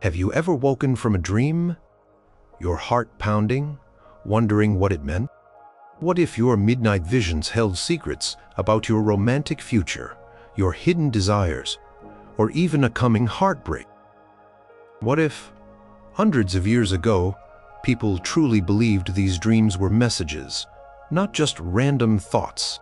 Have you ever woken from a dream, your heart pounding, wondering what it meant? What if your midnight visions held secrets about your romantic future, your hidden desires, or even a coming heartbreak? What if, hundreds of years ago, people truly believed these dreams were messages, not just random thoughts?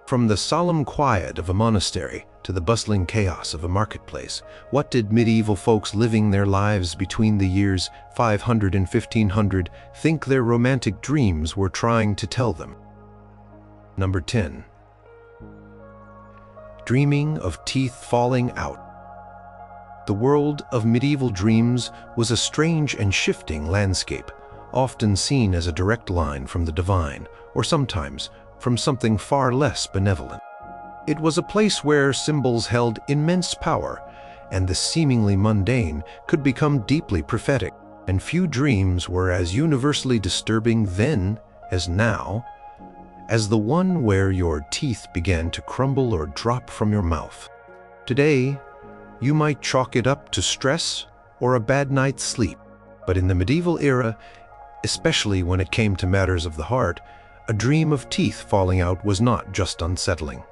From the solemn quiet of a monastery to the bustling chaos of a marketplace, what did medieval folks living their lives between the years 500 and 1500 think their romantic dreams were trying to tell them? Number 10. Dreaming of teeth falling out. The world of medieval dreams was a strange and shifting landscape, often seen as a direct line from the divine, or sometimes from something far less benevolent. It was a place where symbols held immense power, and the seemingly mundane could become deeply prophetic, and few dreams were as universally disturbing then as now as the one where your teeth began to crumble or drop from your mouth. Today, you might chalk it up to stress or a bad night's sleep, but in the medieval era, especially when it came to matters of the heart, a dream of teeth falling out was not just unsettling.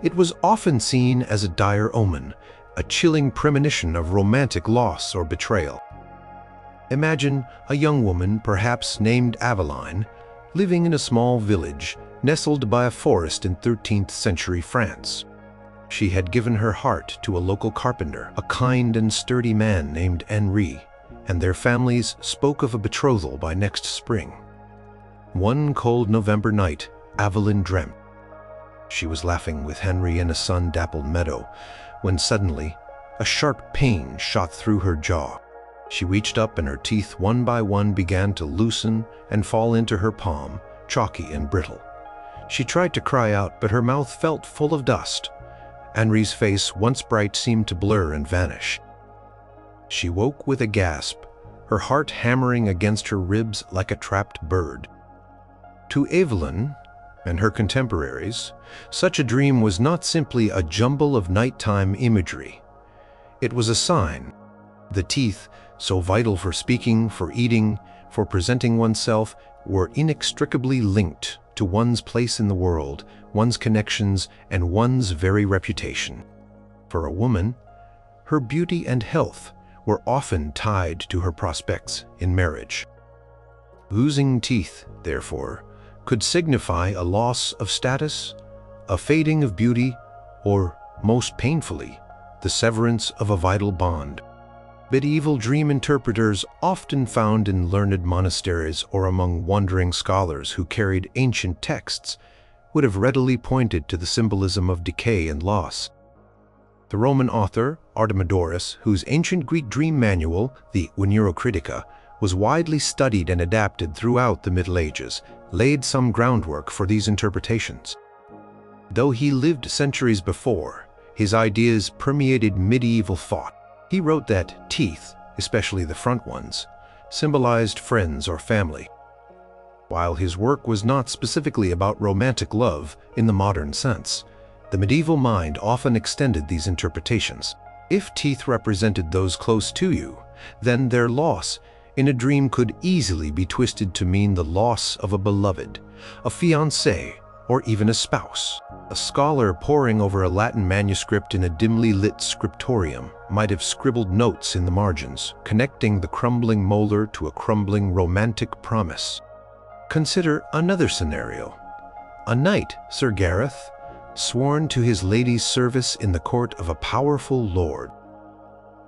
It was often seen as a dire omen, a chilling premonition of romantic loss or betrayal. Imagine a young woman, perhaps named Aveline, living in a small village nestled by a forest in 13th century France. She had given her heart to a local carpenter, a kind and sturdy man named Henri, and their families spoke of a betrothal by next spring. One cold November night, Aveline dreamt. She was laughing with Henry in a sun-dappled meadow, when suddenly a sharp pain shot through her jaw. She reached up and her teeth one by one began to loosen and fall into her palm, chalky and brittle. She tried to cry out, but her mouth felt full of dust. Henry's face, once bright, seemed to blur and vanish. She woke with a gasp, her heart hammering against her ribs like a trapped bird. To Aveline and her contemporaries, such a dream was not simply a jumble of nighttime imagery. It was a sign. The teeth, so vital for speaking, for eating, for presenting oneself, were inextricably linked to one's place in the world, one's connections, and one's very reputation. For a woman, her beauty and health were often tied to her prospects in marriage. Losing teeth, therefore, could signify a loss of status, a fading of beauty, or, most painfully, the severance of a vital bond. Medieval dream interpreters, often found in learned monasteries or among wandering scholars who carried ancient texts, would have readily pointed to the symbolism of decay and loss. The Roman author, Artemidorus, whose ancient Greek dream manual, the Oneirocritica, was widely studied and adapted throughout the Middle Ages, laid some groundwork for these interpretations. Though he lived centuries before, his ideas permeated medieval thought. He wrote that teeth, especially the front ones, symbolized friends or family. While his work was not specifically about romantic love in the modern sense, the medieval mind often extended these interpretations. If teeth represented those close to you, then their loss in a dream could easily be twisted to mean the loss of a beloved, a fiancé, or even a spouse. A scholar poring over a Latin manuscript in a dimly lit scriptorium might have scribbled notes in the margins, connecting the crumbling molar to a crumbling romantic promise. Consider another scenario. A knight, Sir Gareth, sworn to his lady's service in the court of a powerful lord.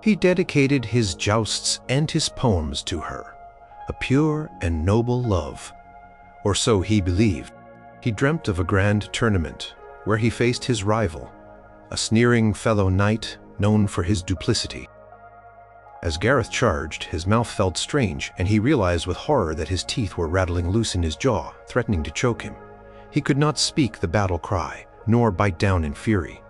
He dedicated his jousts and his poems to her, a pure and noble love, or so he believed. He dreamt of a grand tournament where he faced his rival, a sneering fellow knight known for his duplicity. As Gareth charged, his mouth felt strange, and he realized with horror that his teeth were rattling loose in his jaw, threatening to choke him. He could not speak the battle cry, nor bite down in fury.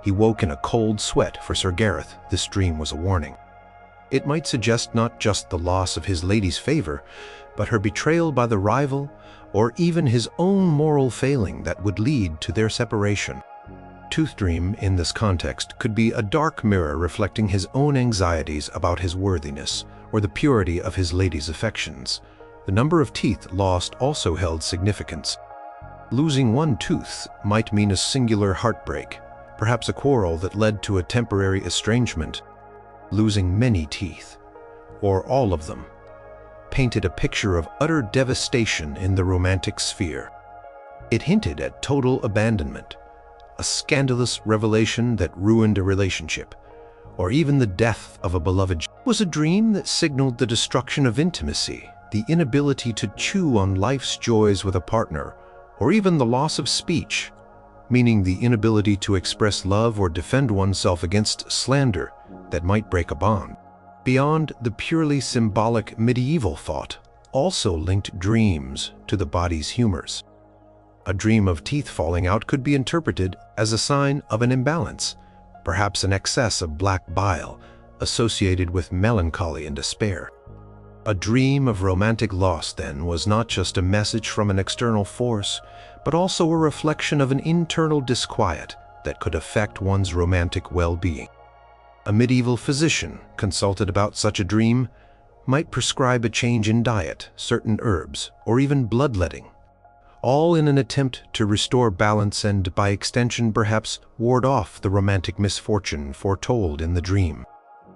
He woke in a cold sweat. For Sir Gareth, this dream was a warning. It might suggest not just the loss of his lady's favor, but her betrayal by the rival, or even his own moral failing that would lead to their separation. Tooth dream in this context could be a dark mirror reflecting his own anxieties about his worthiness or the purity of his lady's affections. The number of teeth lost also held significance. Losing one tooth might mean a singular heartbreak, perhaps a quarrel that led to a temporary estrangement. Losing many teeth, or all of them, painted a picture of utter devastation in the romantic sphere. It hinted at total abandonment, a scandalous revelation that ruined a relationship, or even the death of a beloved. It was a dream that signaled the destruction of intimacy, the inability to chew on life's joys with a partner, or even the loss of speech, meaning the inability to express love or defend oneself against slander that might break a bond. Beyond the purely symbolic medieval thought also linked dreams to the body's humors. A dream of teeth falling out could be interpreted as a sign of an imbalance, perhaps an excess of black bile associated with melancholy and despair. A dream of romantic loss, then, was not just a message from an external force, but also a reflection of an internal disquiet that could affect one's romantic well-being. A medieval physician consulted about such a dream might prescribe a change in diet, certain herbs, or even bloodletting, all in an attempt to restore balance and, by extension, perhaps ward off the romantic misfortune foretold in the dream.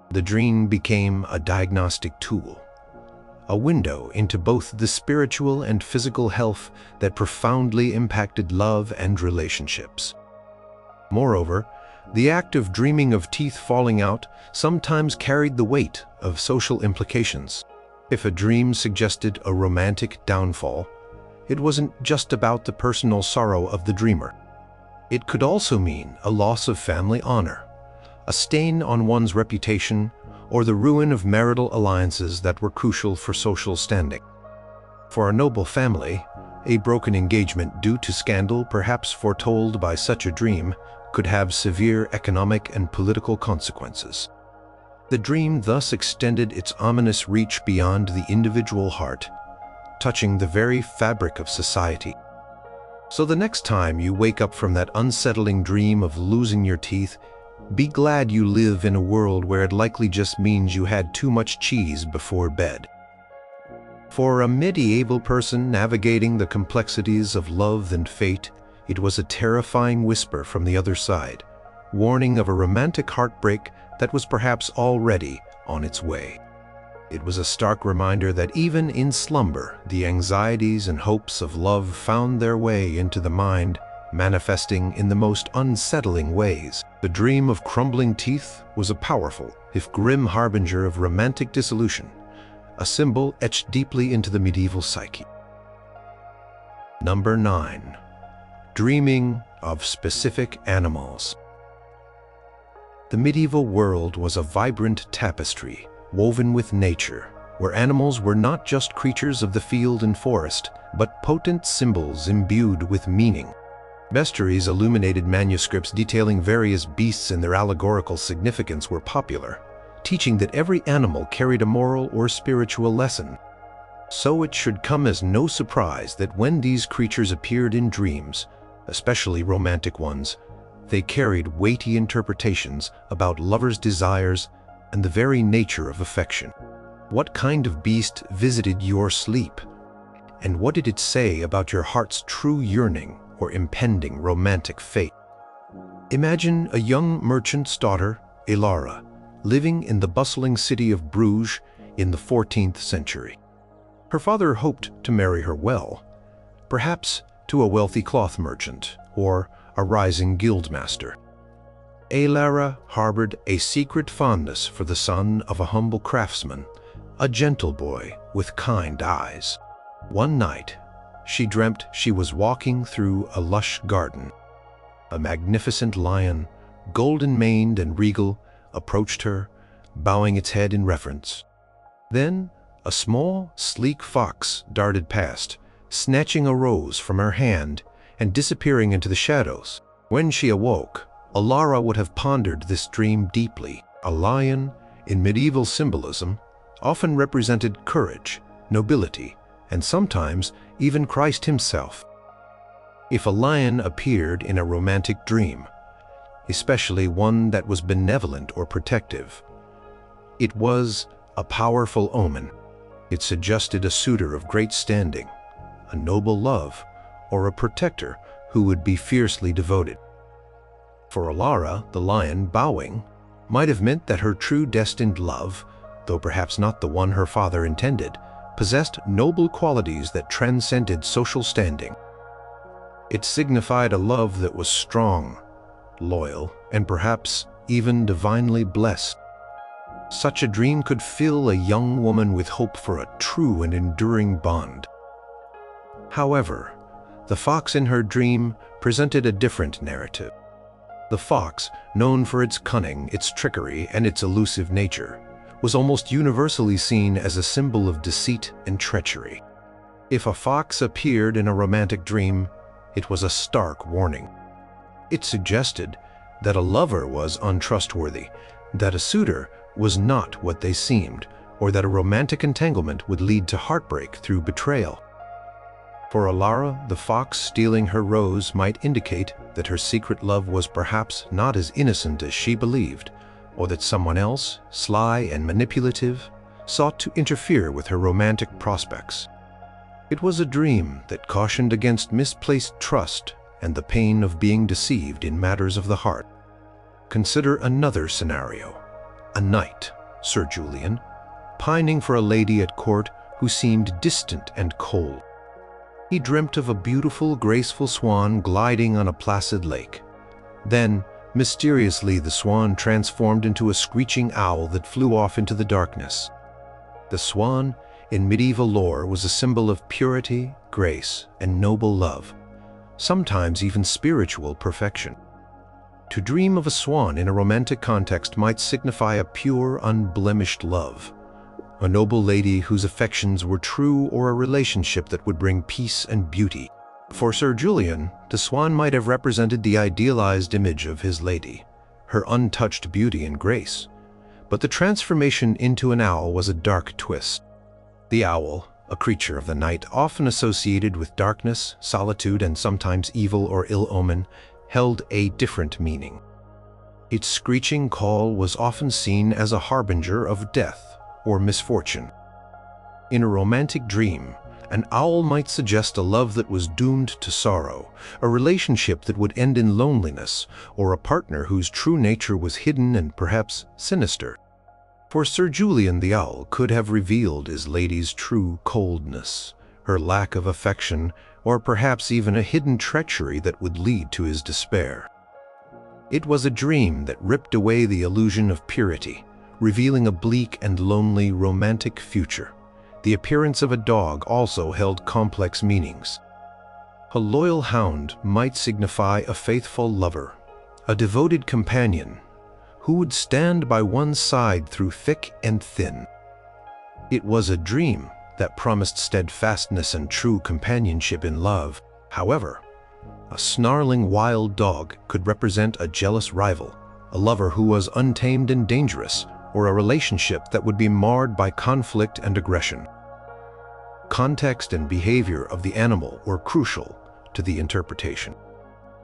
The dream became a diagnostic tool, a window into both the spiritual and physical health that profoundly impacted love and relationships. Moreover, the act of dreaming of teeth falling out sometimes carried the weight of social implications. If a dream suggested a romantic downfall, it wasn't just about the personal sorrow of the dreamer. It could also mean a loss of family honor, a stain on one's reputation, or the ruin of marital alliances that were crucial for social standing. For a noble family, a broken engagement due to scandal, perhaps foretold by such a dream, could have severe economic and political consequences. The dream thus extended its ominous reach beyond the individual heart, touching the very fabric of society. So the next time you wake up from that unsettling dream of losing your teeth, be glad you live in a world where it likely just means you had too much cheese before bed. For a medieval person navigating the complexities of love and fate, it was a terrifying whisper from the other side, warning of a romantic heartbreak that was perhaps already on its way. It was a stark reminder that even in slumber, the anxieties and hopes of love found their way into the mind, manifesting in the most unsettling ways. The dream of crumbling teeth was a powerful, if grim, harbinger of romantic dissolution, a symbol etched deeply into the medieval psyche. Number 9. Dreaming of specific animals. The medieval world was a vibrant tapestry, woven with nature, where animals were not just creatures of the field and forest, but potent symbols imbued with meaning. Bestiaries, illuminated manuscripts detailing various beasts and their allegorical significance were popular, teaching that every animal carried a moral or spiritual lesson. So it should come as no surprise that when these creatures appeared in dreams, especially romantic ones, they carried weighty interpretations about lovers' desires and the very nature of affection. What kind of beast visited your sleep? And what did it say about your heart's true yearning or impending romantic fate? Imagine a young merchant's daughter, Elara, living in the bustling city of Bruges in the 14th century. Her father hoped to marry her well, perhaps to a wealthy cloth merchant or a rising guildmaster. Elara harbored a secret fondness for the son of a humble craftsman, a gentle boy with kind eyes. One night, she dreamt she was walking through a lush garden. A magnificent lion, golden-maned and regal, approached her, bowing its head in reverence. Then, a small, sleek fox darted past, snatching a rose from her hand and disappearing into the shadows. When she awoke, Elara would have pondered this dream deeply. A lion, in medieval symbolism, often represented courage, nobility, and sometimes even Christ himself. If a lion appeared in a romantic dream, especially one that was benevolent or protective. It was a powerful omen. It suggested a suitor of great standing, a noble love, or a protector who would be fiercely devoted. For Alara, the lion, bowing might have meant that her true destined love, though perhaps not the one her father intended, possessed noble qualities that transcended social standing. It signified a love that was strong, loyal, and perhaps even divinely blessed. Such a dream could fill a young woman with hope for a true and enduring bond. However, the fox in her dream presented a different narrative. The fox, known for its cunning, its trickery, and its elusive nature, was almost universally seen as a symbol of deceit and treachery. If a fox appeared in a romantic dream, it was a stark warning. It suggested that a lover was untrustworthy, that a suitor was not what they seemed, or that a romantic entanglement would lead to heartbreak through betrayal. For Alara, the fox stealing her rose might indicate that her secret love was perhaps not as innocent as she believed, or that someone else, sly and manipulative, sought to interfere with her romantic prospects. It was a dream that cautioned against misplaced trust and the pain of being deceived in matters of the heart. Consider another scenario. A knight, Sir Julian, pining for a lady at court who seemed distant and cold. He dreamt of a beautiful, graceful swan gliding on a placid lake. Then, mysteriously, the swan transformed into a screeching owl that flew off into the darkness. The swan, in medieval lore, was a symbol of purity, grace, and noble love, sometimes even spiritual perfection. To dream of a swan in a romantic context might signify a pure, unblemished love, a noble lady whose affections were true, or a relationship that would bring peace and beauty. For Sir Julian, the swan might have represented the idealized image of his lady, her untouched beauty and grace. But the transformation into an owl was a dark twist. The owl, a creature of the night often associated with darkness, solitude, and sometimes evil or ill omen, held a different meaning. Its screeching call was often seen as a harbinger of death or misfortune. In a romantic dream, an owl might suggest a love that was doomed to sorrow, a relationship that would end in loneliness, or a partner whose true nature was hidden and perhaps sinister. For Sir Julian, the owl could have revealed his lady's true coldness, her lack of affection, or perhaps even a hidden treachery that would lead to his despair. It was a dream that ripped away the illusion of purity, revealing a bleak and lonely romantic future. The appearance of a dog also held complex meanings. A loyal hound might signify a faithful lover, a devoted companion, who would stand by one's side through thick and thin. It was a dream that promised steadfastness and true companionship in love. However, a snarling wild dog could represent a jealous rival, a lover who was untamed and dangerous, or a relationship that would be marred by conflict and aggression. Context and behavior of the animal were crucial to the interpretation.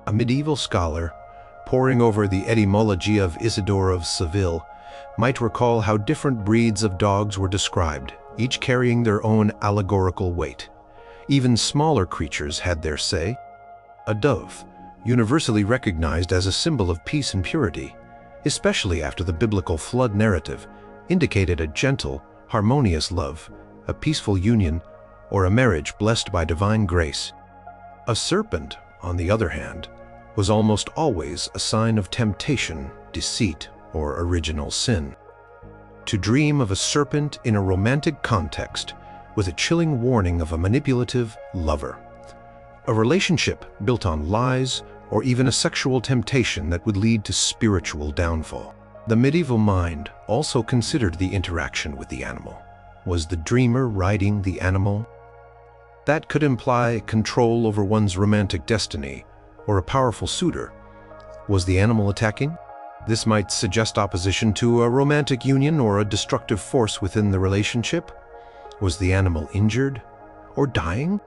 A medieval scholar, poring over the etymology of Isidore of Seville, might recall how different breeds of dogs were described, each carrying their own allegorical weight. Even smaller creatures had their say. A dove, universally recognized as a symbol of peace and purity, especially after the biblical flood narrative, indicated a gentle, harmonious love, a peaceful union, or a marriage blessed by divine grace. A serpent, on the other hand, was almost always a sign of temptation, deceit, or original sin. To dream of a serpent in a romantic context was a chilling warning of a manipulative lover, a relationship built on lies, or even a sexual temptation that would lead to spiritual downfall. The medieval mind also considered the interaction with the animal. Was the dreamer riding the animal? That could imply control over one's romantic destiny, or a powerful suitor. Was the animal attacking? This might suggest opposition to a romantic union or a destructive force within the relationship. Was the animal injured or dying?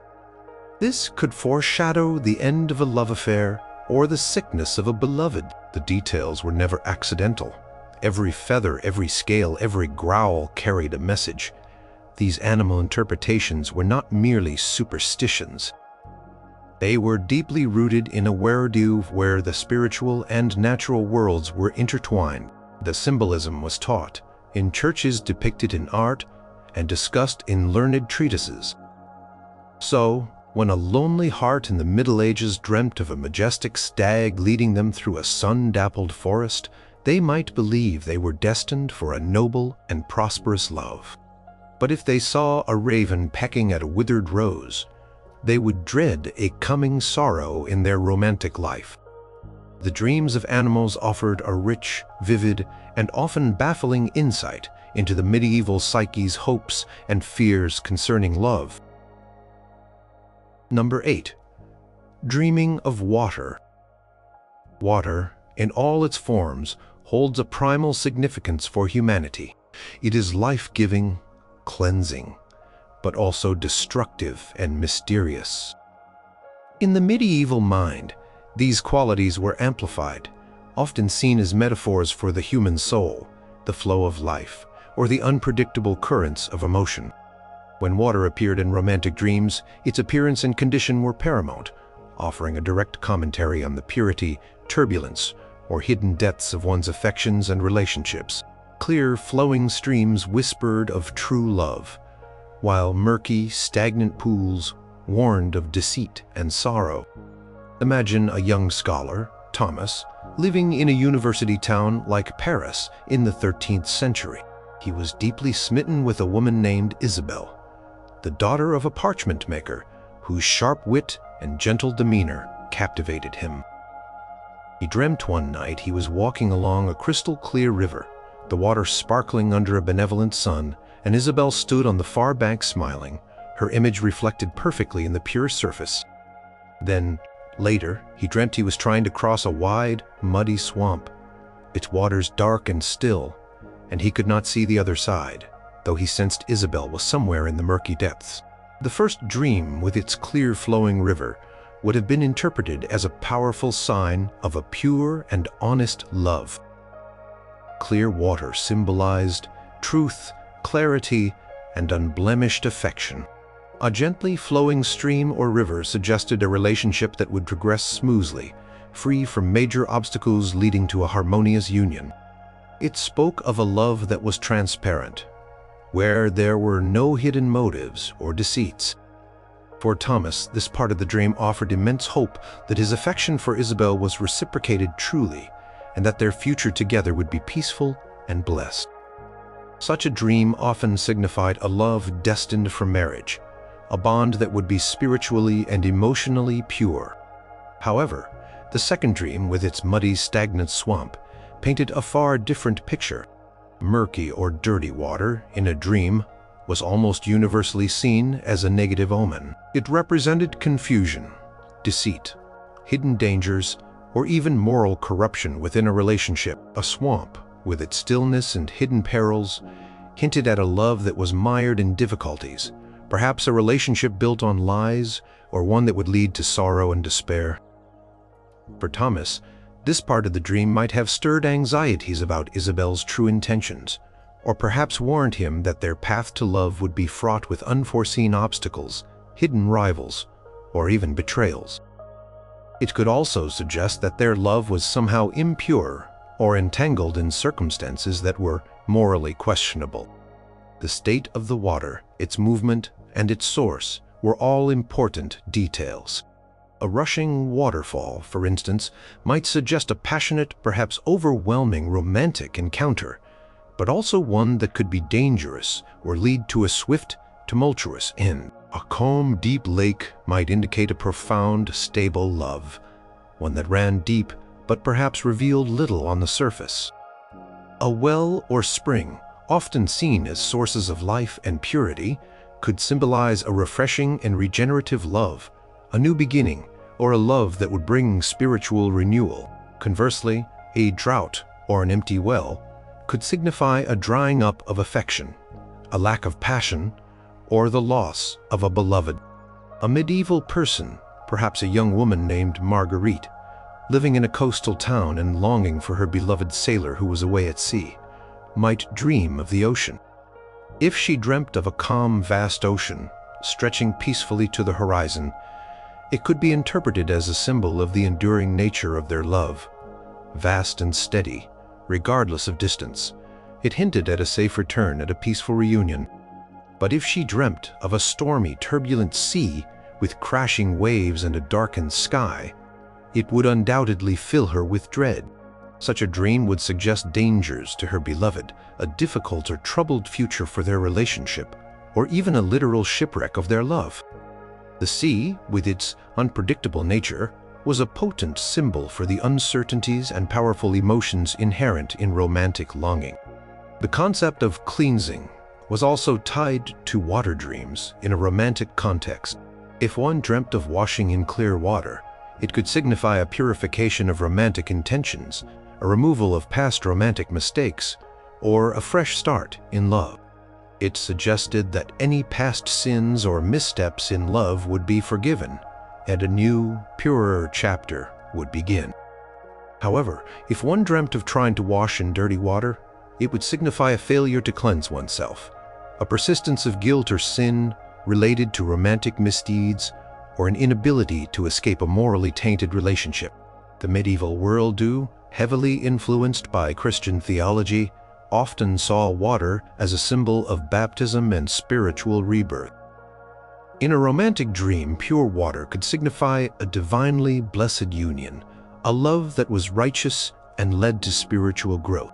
This could foreshadow the end of a love affair or the sickness of a beloved. The details were never accidental. Every feather, every scale, every growl carried a message. These animal interpretations were not merely superstitions. They were deeply rooted in a worldview where the spiritual and natural worlds were intertwined. The symbolism was taught in churches, depicted in art, and discussed in learned treatises. So, when a lonely heart in the Middle Ages dreamt of a majestic stag leading them through a sun-dappled forest, they might believe they were destined for a noble and prosperous love. But if they saw a raven pecking at a withered rose, they would dread a coming sorrow in their romantic life. The dreams of animals offered a rich, vivid, and often baffling insight into the medieval psyche's hopes and fears concerning love. Number 8. Dreaming of water. Water, in all its forms, holds a primal significance for humanity. It is life-giving, cleansing, but also destructive and mysterious. In the medieval mind, these qualities were amplified, often seen as metaphors for the human soul, the flow of life, or the unpredictable currents of emotion. When water appeared in romantic dreams, its appearance and condition were paramount, offering a direct commentary on the purity, turbulence, or hidden depths of one's affections and relationships. Clear, flowing streams whispered of true love, while murky, stagnant pools warned of deceit and sorrow. Imagine a young scholar, Thomas, living in a university town like Paris in the 13th century. He was deeply smitten with a woman named Isabel, the daughter of a parchment maker, whose sharp wit and gentle demeanor captivated him. He dreamt one night he was walking along a crystal-clear river, the water sparkling under a benevolent sun, and Isabel stood on the far bank smiling, her image reflected perfectly in the pure surface. Then, later, he dreamt he was trying to cross a wide, muddy swamp, its waters dark and still, and he could not see the other side, though he sensed Isabel was somewhere in the murky depths. The first dream, with its clear flowing river, would have been interpreted as a powerful sign of a pure and honest love. Clear water symbolized truth, clarity, and unblemished affection. A gently flowing stream or river suggested a relationship that would progress smoothly, free from major obstacles leading to a harmonious union. It spoke of a love that was transparent, where there were no hidden motives or deceits. For Thomas, this part of the dream offered immense hope that his affection for Isabel was reciprocated truly, and that their future together would be peaceful and blessed. Such a dream often signified a love destined for marriage, a bond that would be spiritually and emotionally pure. However, the second dream, with its muddy, stagnant swamp, painted a far different picture. Murky or dirty water, in a dream, was almost universally seen as a negative omen. It represented confusion, deceit, hidden dangers, or even moral corruption within a relationship. A swamp, with its stillness and hidden perils, hinted at a love that was mired in difficulties, perhaps a relationship built on lies, or one that would lead to sorrow and despair. For Thomas, this part of the dream might have stirred anxieties about Isabel's true intentions, or perhaps warned him that their path to love would be fraught with unforeseen obstacles, hidden rivals, or even betrayals. It could also suggest that their love was somehow impure or entangled in circumstances that were morally questionable. The state of the water, its movement, and its source were all important details. A rushing waterfall, for instance, might suggest a passionate, perhaps overwhelming romantic encounter, but also one that could be dangerous or lead to a swift, tumultuous end. A calm, deep lake might indicate a profound, stable love, one that ran deep but perhaps revealed little on the surface. A well or spring, often seen as sources of life and purity, could symbolize a refreshing and regenerative love, a new beginning, or a love that would bring spiritual renewal. Conversely, a drought or an empty well could signify a drying up of affection, a lack of passion, or the loss of a beloved. A medieval person, perhaps a young woman named Marguerite, living in a coastal town and longing for her beloved sailor who was away at sea, might dream of the ocean. If she dreamt of a calm, vast ocean, stretching peacefully to the horizon, it could be interpreted as a symbol of the enduring nature of their love. Vast and steady, regardless of distance, it hinted at a safe return at a peaceful reunion. But if she dreamt of a stormy, turbulent sea with crashing waves and a darkened sky, it would undoubtedly fill her with dread. Such a dream would suggest dangers to her beloved, a difficult or troubled future for their relationship, or even a literal shipwreck of their love. The sea, with its unpredictable nature, was a potent symbol for the uncertainties and powerful emotions inherent in romantic longing. The concept of cleansing was also tied to water dreams in a romantic context. If one dreamt of washing in clear water, it could signify a purification of romantic intentions, a removal of past romantic mistakes, or a fresh start in love. It suggested that any past sins or missteps in love would be forgiven, and a new, purer chapter would begin. However, if one dreamt of trying to wash in dirty water, it would signify a failure to cleanse oneself, a persistence of guilt or sin related to romantic misdeeds, or an inability to escape a morally tainted relationship. The medieval worldview, heavily influenced by Christian theology, often saw water as a symbol of baptism and spiritual rebirth. In a romantic dream, pure water could signify a divinely blessed union, a love that was righteous and led to spiritual growth.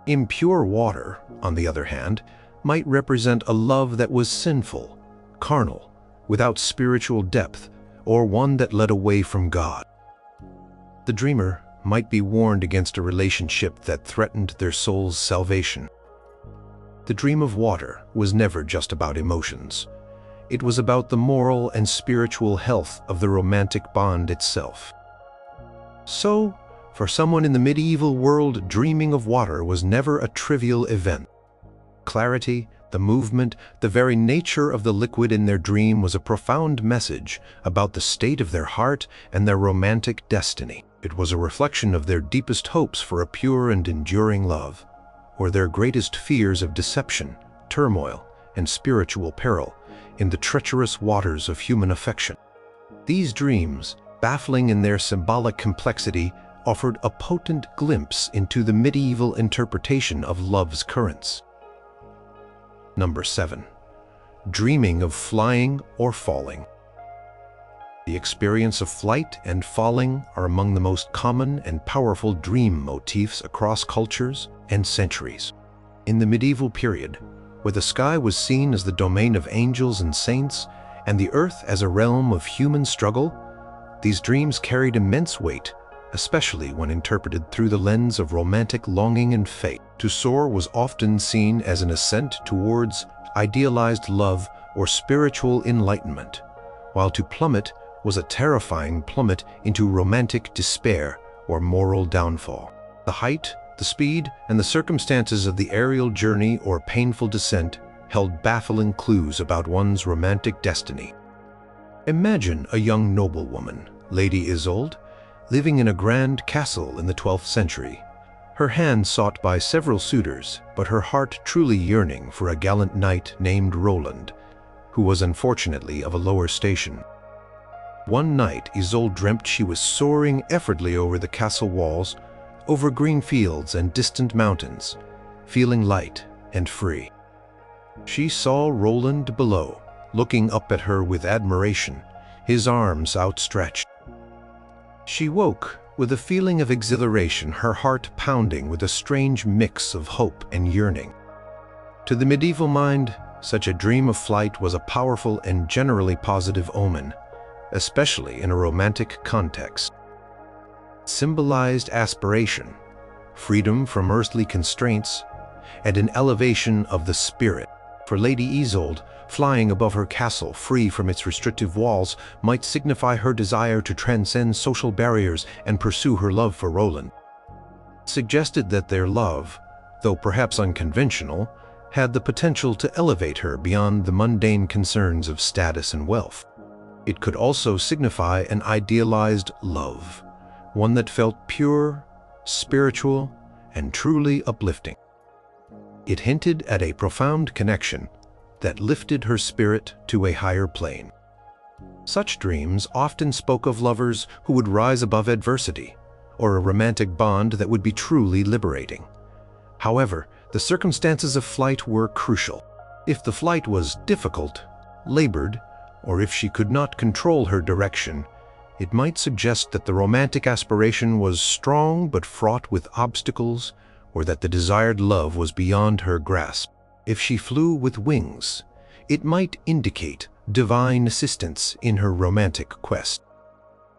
Impure water, on the other hand, might represent a love that was sinful, carnal, without spiritual depth, or one that led away from God. The dreamer might be warned against a relationship that threatened their soul's salvation. The dream of water was never just about emotions. It was about the moral and spiritual health of the romantic bond itself. So, for someone in the medieval world, dreaming of water was never a trivial event. Clarity, the movement, the very nature of the liquid in their dream was a profound message about the state of their heart and their romantic destiny. It was a reflection of their deepest hopes for a pure and enduring love, or their greatest fears of deception, turmoil, and spiritual peril in the treacherous waters of human affection. These dreams, baffling in their symbolic complexity, offered a potent glimpse into the medieval interpretation of love's currents. Number 7. Dreaming of flying or falling. The experience of flight and falling are among the most common and powerful dream motifs across cultures and centuries. In the medieval period, where the sky was seen as the domain of angels and saints, and the earth as a realm of human struggle, these dreams carried immense weight, especially when interpreted through the lens of romantic longing and fate. To soar was often seen as an ascent towards idealized love or spiritual enlightenment, while to plummet was a terrifying plummet into romantic despair or moral downfall. The height, the speed, and the circumstances of the aerial journey or painful descent held baffling clues about one's romantic destiny. Imagine a young noblewoman, Lady Isolde, living in a grand castle in the 12th century, her hand sought by several suitors, but her heart truly yearning for a gallant knight named Roland, who was unfortunately of a lower station. One night, Isolde dreamt she was soaring effortlessly over the castle walls, over green fields and distant mountains, feeling light and free. She saw Roland below, looking up at her with admiration, his arms outstretched. She woke with a feeling of exhilaration, her heart pounding with a strange mix of hope and yearning. To the medieval mind, such a dream of flight was a powerful and generally positive omen, especially in a romantic context. It symbolized aspiration, freedom from earthly constraints, and an elevation of the spirit. For Lady Isolde, flying above her castle free from its restrictive walls might signify her desire to transcend social barriers and pursue her love for Roland. It suggested that their love, though perhaps unconventional, had the potential to elevate her beyond the mundane concerns of status and wealth. It could also signify an idealized love, one that felt pure, spiritual, and truly uplifting. It hinted at a profound connection that lifted her spirit to a higher plane. Such dreams often spoke of lovers who would rise above adversity, or a romantic bond that would be truly liberating. However, the circumstances of flight were crucial. If the flight was difficult, labored, or if she could not control her direction, it might suggest that the romantic aspiration was strong but fraught with obstacles, or that the desired love was beyond her grasp. If she flew with wings, it might indicate divine assistance in her romantic quest.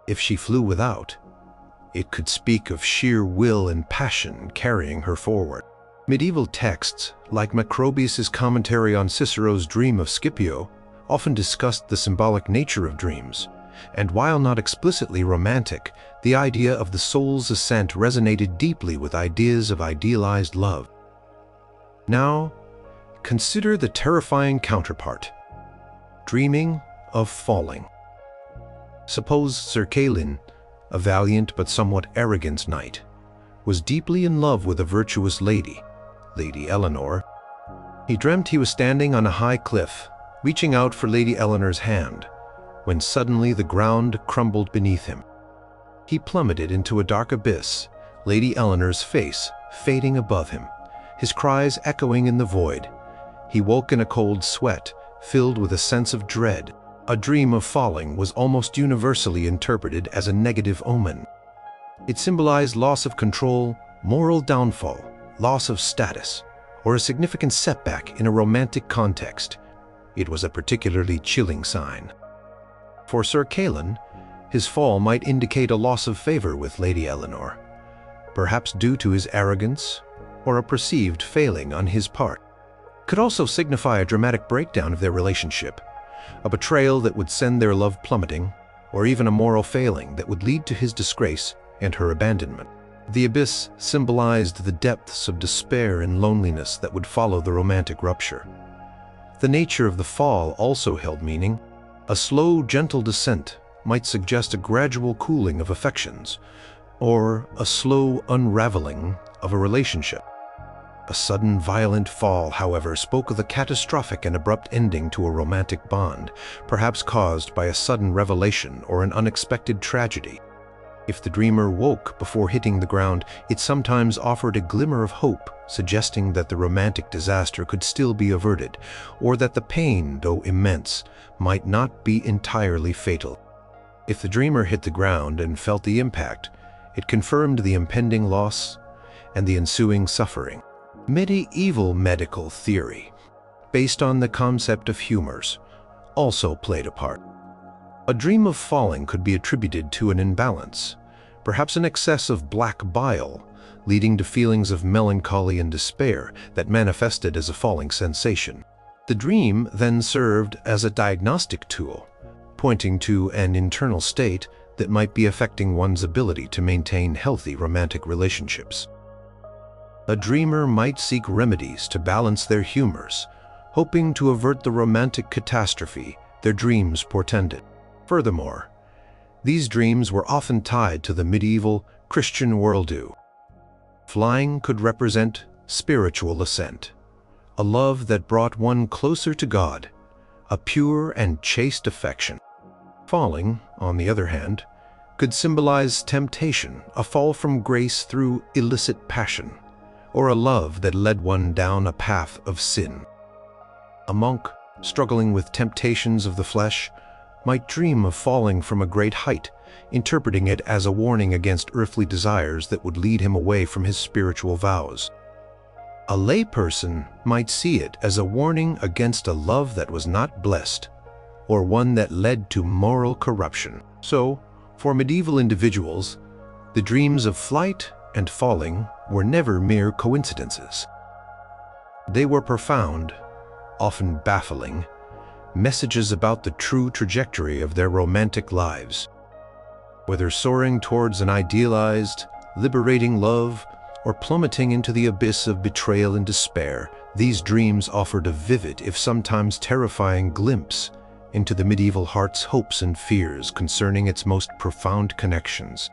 If she flew without, it could speak of sheer will and passion carrying her forward. Medieval texts, like Macrobius's commentary on Cicero's Dream of Scipio, often discussed the symbolic nature of dreams, and while not explicitly romantic, the idea of the soul's ascent resonated deeply with ideas of idealized love. Now, consider the terrifying counterpart: dreaming of falling. Suppose Sir Caelin, a valiant but somewhat arrogant knight, was deeply in love with a virtuous lady, Lady Eleanor. He dreamt he was standing on a high cliff, reaching out for Lady Eleanor's hand, when suddenly the ground crumbled beneath him. He plummeted into a dark abyss, Lady Eleanor's face fading above him, his cries echoing in the void. He woke in a cold sweat, filled with a sense of dread. A dream of falling was almost universally interpreted as a negative omen. It symbolized loss of control, moral downfall, loss of status, or a significant setback in a romantic context. It was a particularly chilling sign. For Sir Caelin, his fall might indicate a loss of favor with Lady Eleanor, perhaps due to his arrogance or a perceived failing on his part. It could also signify a dramatic breakdown of their relationship, a betrayal that would send their love plummeting, or even a moral failing that would lead to his disgrace and her abandonment. The abyss symbolized the depths of despair and loneliness that would follow the romantic rupture. The nature of the fall also held meaning. A slow, gentle descent might suggest a gradual cooling of affections, or a slow unraveling of a relationship. A sudden, violent fall, however, spoke of a catastrophic and abrupt ending to a romantic bond, perhaps caused by a sudden revelation or an unexpected tragedy. If the dreamer woke before hitting the ground, it sometimes offered a glimmer of hope, suggesting that the romantic disaster could still be averted, or that the pain, though immense, might not be entirely fatal. If the dreamer hit the ground and felt the impact, it confirmed the impending loss and the ensuing suffering. Medieval medical theory, based on the concept of humors, also played a part. A dream of falling could be attributed to an imbalance, perhaps an excess of black bile, leading to feelings of melancholy and despair that manifested as a falling sensation. The dream then served as a diagnostic tool, pointing to an internal state that might be affecting one's ability to maintain healthy romantic relationships. A dreamer might seek remedies to balance their humors, hoping to avert the romantic catastrophe their dreams portended. Furthermore, these dreams were often tied to the medieval Christian worldview. Flying could represent spiritual ascent, a love that brought one closer to God, a pure and chaste affection. Falling, on the other hand, could symbolize temptation, a fall from grace through illicit passion, or a love that led one down a path of sin. A monk, struggling with temptations of the flesh, might dream of falling from a great height, interpreting it as a warning against earthly desires that would lead him away from his spiritual vows. A layperson might see it as a warning against a love that was not blessed, or one that led to moral corruption. So, for medieval individuals, the dreams of flight and falling were never mere coincidences. They were profound, often baffling, messages about the true trajectory of their romantic lives. Whether soaring towards an idealized, liberating love, or plummeting into the abyss of betrayal and despair, these dreams offered a vivid, if sometimes terrifying, glimpse into the medieval heart's hopes and fears concerning its most profound connections.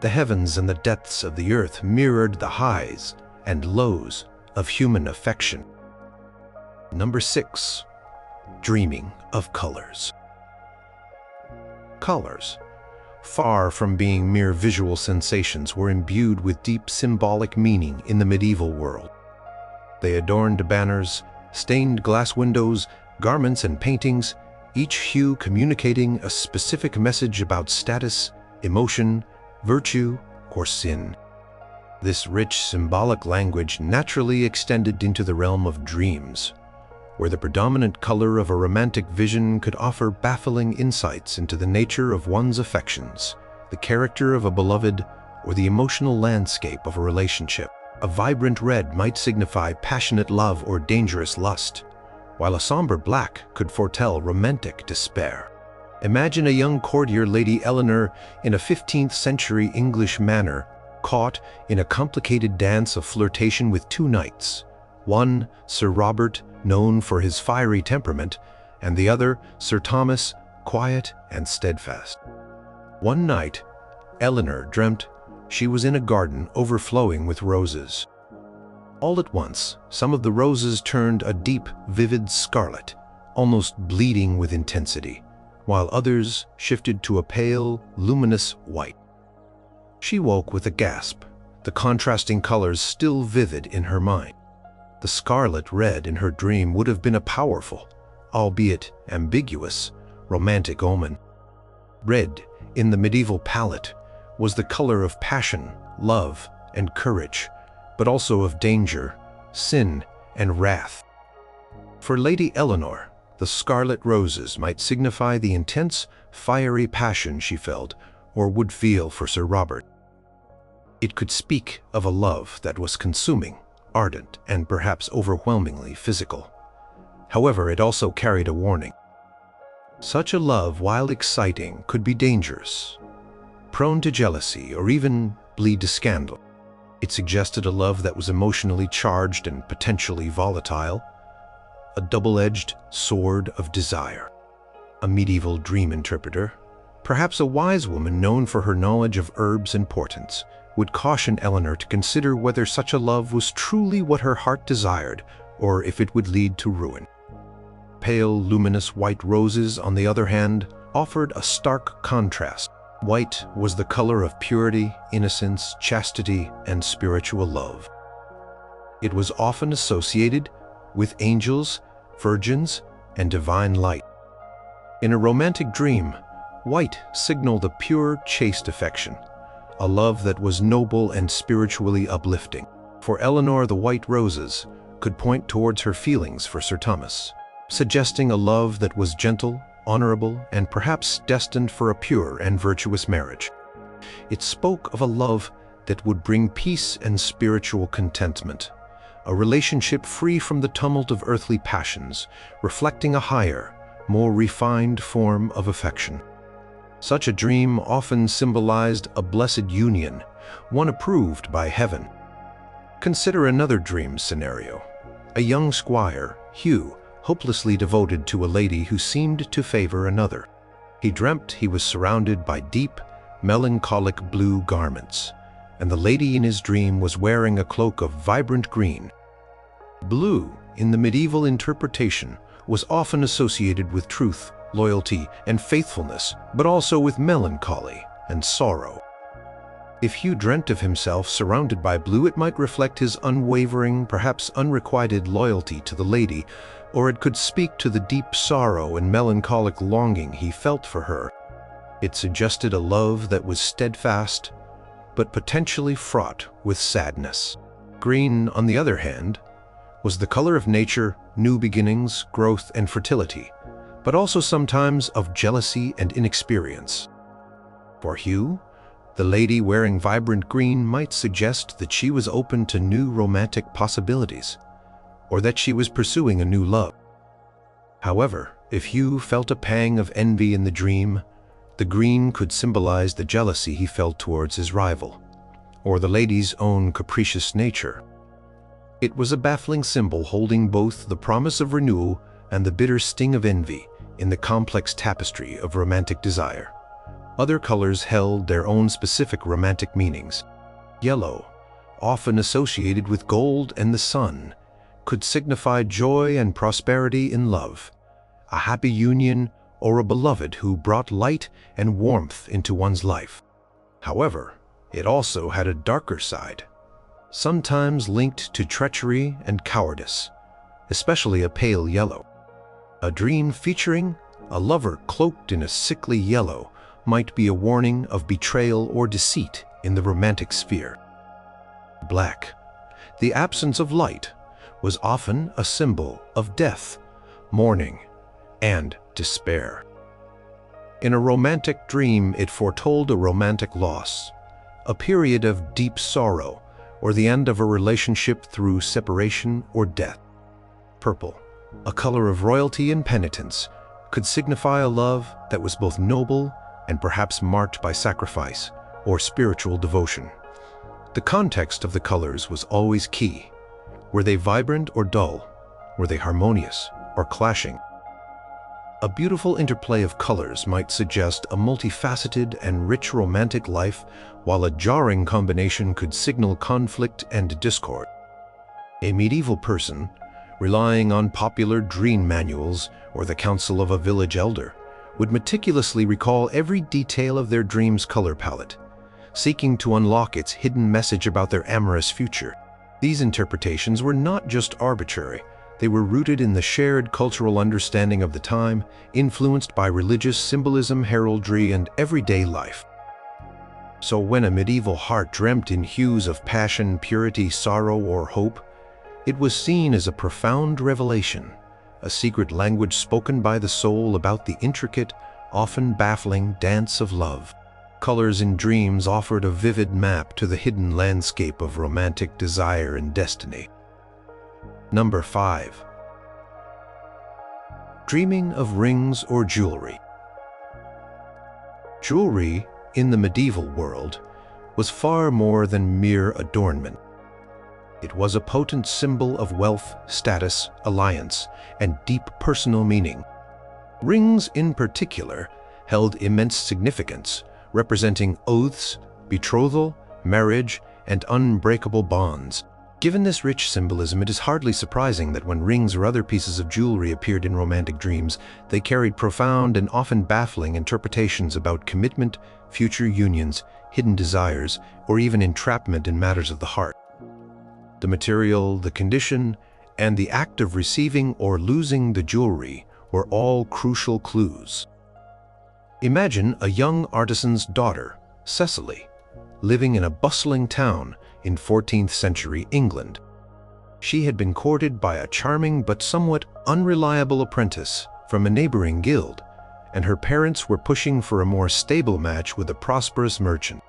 The heavens and the depths of the earth mirrored the highs and lows of human affection. Number 6. Dreaming of colors. Colors, far from being mere visual sensations, were imbued with deep symbolic meaning in the medieval world. They adorned banners, stained glass windows, garments and paintings, each hue communicating a specific message about status, emotion, virtue, or sin. This rich symbolic language naturally extended into the realm of dreams, where the predominant color of a romantic vision could offer baffling insights into the nature of one's affections, the character of a beloved, or the emotional landscape of a relationship. A vibrant red might signify passionate love or dangerous lust, while a somber black could foretell romantic despair. Imagine a young courtier, Lady Eleanor, in a 15th century English manor, caught in a complicated dance of flirtation with two knights, one Sir Robert, known for his fiery temperament, and the other Sir Thomas, quiet and steadfast. One night, Eleanor dreamt she was in a garden overflowing with roses. All at once, some of the roses turned a deep, vivid scarlet, almost bleeding with intensity, while others shifted to a pale, luminous white. She woke with a gasp, the contrasting colors still vivid in her mind. The scarlet red in her dream would have been a powerful, albeit ambiguous, romantic omen. Red, in the medieval palette, was the color of passion, love, and courage, but also of danger, sin, and wrath. For Lady Eleanor, the scarlet roses might signify the intense, fiery passion she felt or would feel for Sir Robert. It could speak of a love that was consuming, ardent, and perhaps overwhelmingly physical. However, it also carried a warning. Such a love, while exciting, could be dangerous, prone to jealousy, or even lead to scandal. It suggested a love that was emotionally charged and potentially volatile, a double-edged sword of desire. A medieval dream interpreter, perhaps a wise woman known for her knowledge of herbs and portents, would caution Eleanor to consider whether such a love was truly what her heart desired, or if it would lead to ruin. Pale, luminous white roses, on the other hand, offered a stark contrast. White was the color of purity, innocence, chastity, and spiritual love. It was often associated with angels, virgins, and divine light. In a romantic dream, white signaled a pure, chaste affection, a love that was noble and spiritually uplifting. For Eleanor, the white roses could point towards her feelings for Sir Thomas, suggesting a love that was gentle, honorable, and perhaps destined for a pure and virtuous marriage. It spoke of a love that would bring peace and spiritual contentment, a relationship free from the tumult of earthly passions, reflecting a higher, more refined form of affection. Such a dream often symbolized a blessed union, one approved by heaven. Consider another dream scenario. A young squire, Hugh, hopelessly devoted to a lady who seemed to favor another. He dreamt he was surrounded by deep, melancholic blue garments, and the lady in his dream was wearing a cloak of vibrant green. Blue, in the medieval interpretation, was often associated with truth, loyalty, and faithfulness, but also with melancholy and sorrow. If Hugh dreamt of himself surrounded by blue, it might reflect his unwavering, perhaps unrequited loyalty to the lady, or it could speak to the deep sorrow and melancholic longing he felt for her. It suggested a love that was steadfast, but potentially fraught with sadness. Green, on the other hand, was the color of nature, new beginnings, growth, and fertility, but also sometimes of jealousy and inexperience. For Hugh, the lady wearing vibrant green might suggest that she was open to new romantic possibilities, or that she was pursuing a new love. However, if Hugh felt a pang of envy in the dream, the green could symbolize the jealousy he felt towards his rival, or the lady's own capricious nature. It was a baffling symbol holding both the promise of renewal and the bitter sting of envy in the complex tapestry of romantic desire. Other colors held their own specific romantic meanings. Yellow, often associated with gold and the sun, could signify joy and prosperity in love, a happy union, or a beloved who brought light and warmth into one's life. However, it also had a darker side, sometimes linked to treachery and cowardice, especially a pale yellow. A dream featuring a lover cloaked in a sickly yellow might be a warning of betrayal or deceit in the romantic sphere. Black, the absence of light, was often a symbol of death, mourning, and despair. In a romantic dream, it foretold a romantic loss, a period of deep sorrow, or the end of a relationship through separation or death. Purple, a color of royalty and penitence, could signify a love that was both noble and perhaps marked by sacrifice or spiritual devotion. The context of the colors was always key. Were they vibrant or dull? Were they harmonious or clashing? A beautiful interplay of colors might suggest a multifaceted and rich romantic life, while a jarring combination could signal conflict and discord. A medieval person, relying on popular dream manuals or the counsel of a village elder, would meticulously recall every detail of their dream's color palette, seeking to unlock its hidden message about their amorous future. These interpretations were not just arbitrary. They were rooted in the shared cultural understanding of the time, influenced by religious symbolism, heraldry, and everyday life. So when a medieval heart dreamt in hues of passion, purity, sorrow, or hope, it was seen as a profound revelation, a secret language spoken by the soul about the intricate, often baffling dance of love. Colors in dreams offered a vivid map to the hidden landscape of romantic desire and destiny. Number 5. Dreaming of rings or jewelry. Jewelry, in the medieval world, was far more than mere adornment. It was a potent symbol of wealth, status, alliance, and deep personal meaning. Rings, in particular, held immense significance, representing oaths, betrothal, marriage, and unbreakable bonds. Given this rich symbolism, it is hardly surprising that when rings or other pieces of jewelry appeared in romantic dreams, they carried profound and often baffling interpretations about commitment, future unions, hidden desires, or even entrapment in matters of the heart. The material, the condition, and the act of receiving or losing the jewelry were all crucial clues. Imagine a young artisan's daughter, Cecily, living in a bustling town in 14th century England. She had been courted by a charming but somewhat unreliable apprentice from a neighboring guild, and her parents were pushing for a more stable match with a prosperous merchant.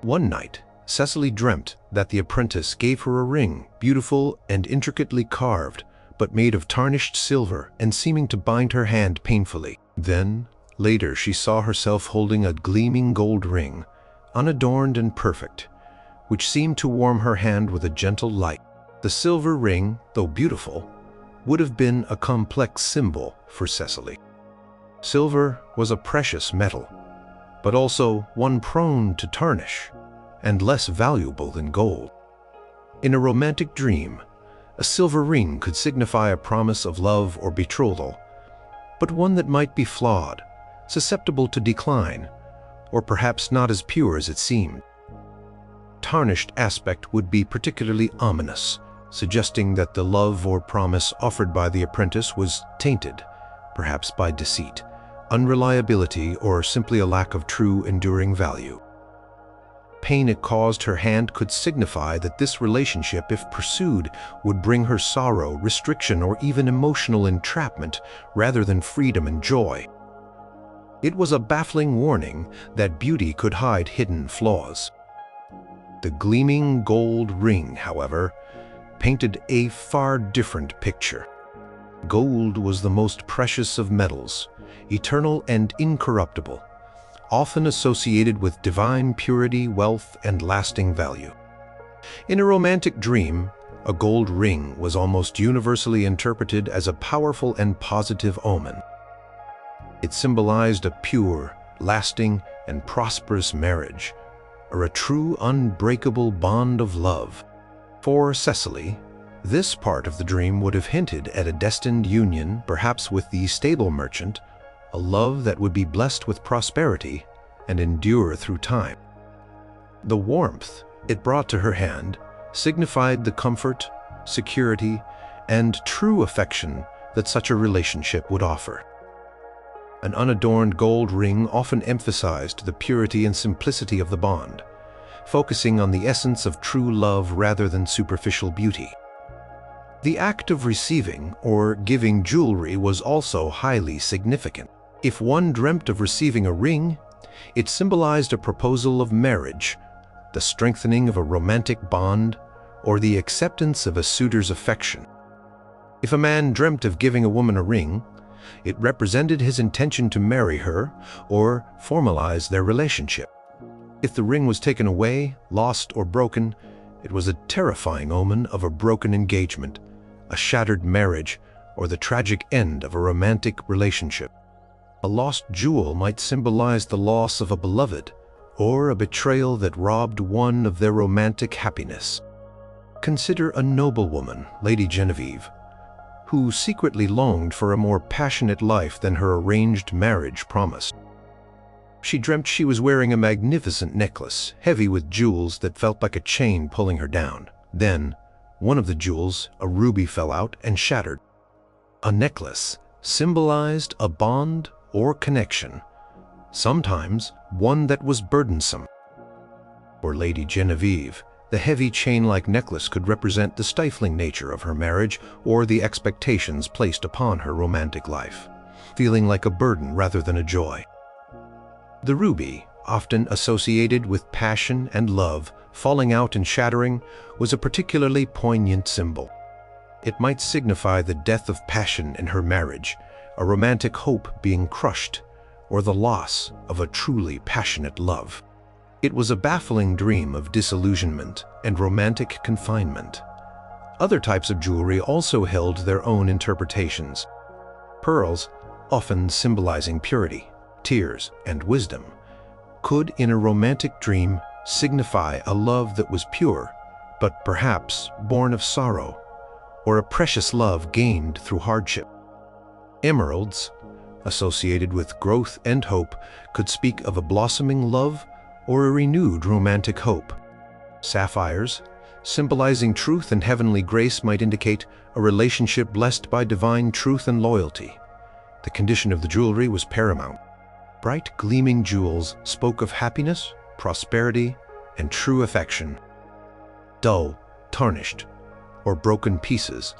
One night, Cecily dreamt that the apprentice gave her a ring, beautiful and intricately carved, but made of tarnished silver and seeming to bind her hand painfully. Then, later, she saw herself holding a gleaming gold ring, unadorned and perfect, which seemed to warm her hand with a gentle light. The silver ring, though beautiful, would have been a complex symbol for Cecily. Silver was a precious metal, but also one prone to tarnish, and less valuable than gold. In a romantic dream, a silver ring could signify a promise of love or betrothal, but one that might be flawed, susceptible to decline, or perhaps not as pure as it seemed. Tarnished aspect would be particularly ominous, suggesting that the love or promise offered by the apprentice was tainted, perhaps by deceit, unreliability, or simply a lack of true enduring value. Pain it caused her hand could signify that this relationship, if pursued, would bring her sorrow, restriction, or even emotional entrapment rather than freedom and joy. It was a baffling warning that beauty could hide hidden flaws. The gleaming gold ring, however, painted a far different picture. Gold was the most precious of metals, eternal and incorruptible, often associated with divine purity, wealth, and lasting value. In a romantic dream, a gold ring was almost universally interpreted as a powerful and positive omen. It symbolized a pure, lasting, and prosperous marriage, or a true unbreakable bond of love. For Cecily, this part of the dream would have hinted at a destined union, perhaps with the stable merchant, a love that would be blessed with prosperity and endure through time. The warmth it brought to her hand signified the comfort, security, and true affection that such a relationship would offer. An unadorned gold ring often emphasized the purity and simplicity of the bond, focusing on the essence of true love rather than superficial beauty. The act of receiving or giving jewelry was also highly significant. If one dreamt of receiving a ring, it symbolized a proposal of marriage, the strengthening of a romantic bond, or the acceptance of a suitor's affection. If a man dreamt of giving a woman a ring, it represented his intention to marry her or formalize their relationship. If the ring was taken away, lost, or broken, it was a terrifying omen of a broken engagement, a shattered marriage, or the tragic end of a romantic relationship. A lost jewel might symbolize the loss of a beloved, or a betrayal that robbed one of their romantic happiness. Consider a noblewoman, Lady Genevieve, who secretly longed for a more passionate life than her arranged marriage promised. She dreamt she was wearing a magnificent necklace, heavy with jewels that felt like a chain pulling her down. Then, one of the jewels, a ruby, fell out and shattered. A necklace symbolized a bond or connection, sometimes one that was burdensome. For Lady Genevieve, the heavy chain-like necklace could represent the stifling nature of her marriage or the expectations placed upon her romantic life, feeling like a burden rather than a joy. The ruby, often associated with passion and love, falling out and shattering, was a particularly poignant symbol. It might signify the death of passion in her marriage, a romantic hope being crushed, or the loss of a truly passionate love. It was a baffling dream of disillusionment and romantic confinement. Other types of jewelry also held their own interpretations. Pearls, often symbolizing purity, tears, and wisdom, could, in a romantic dream, signify a love that was pure, but perhaps born of sorrow, or a precious love gained through hardship. Emeralds, associated with growth and hope, could speak of a blossoming love or a renewed romantic hope. Sapphires, symbolizing truth and heavenly grace, might indicate a relationship blessed by divine truth and loyalty. The condition of the jewelry was paramount. Bright, gleaming jewels spoke of happiness, prosperity, and true affection. Dull, tarnished, or broken pieces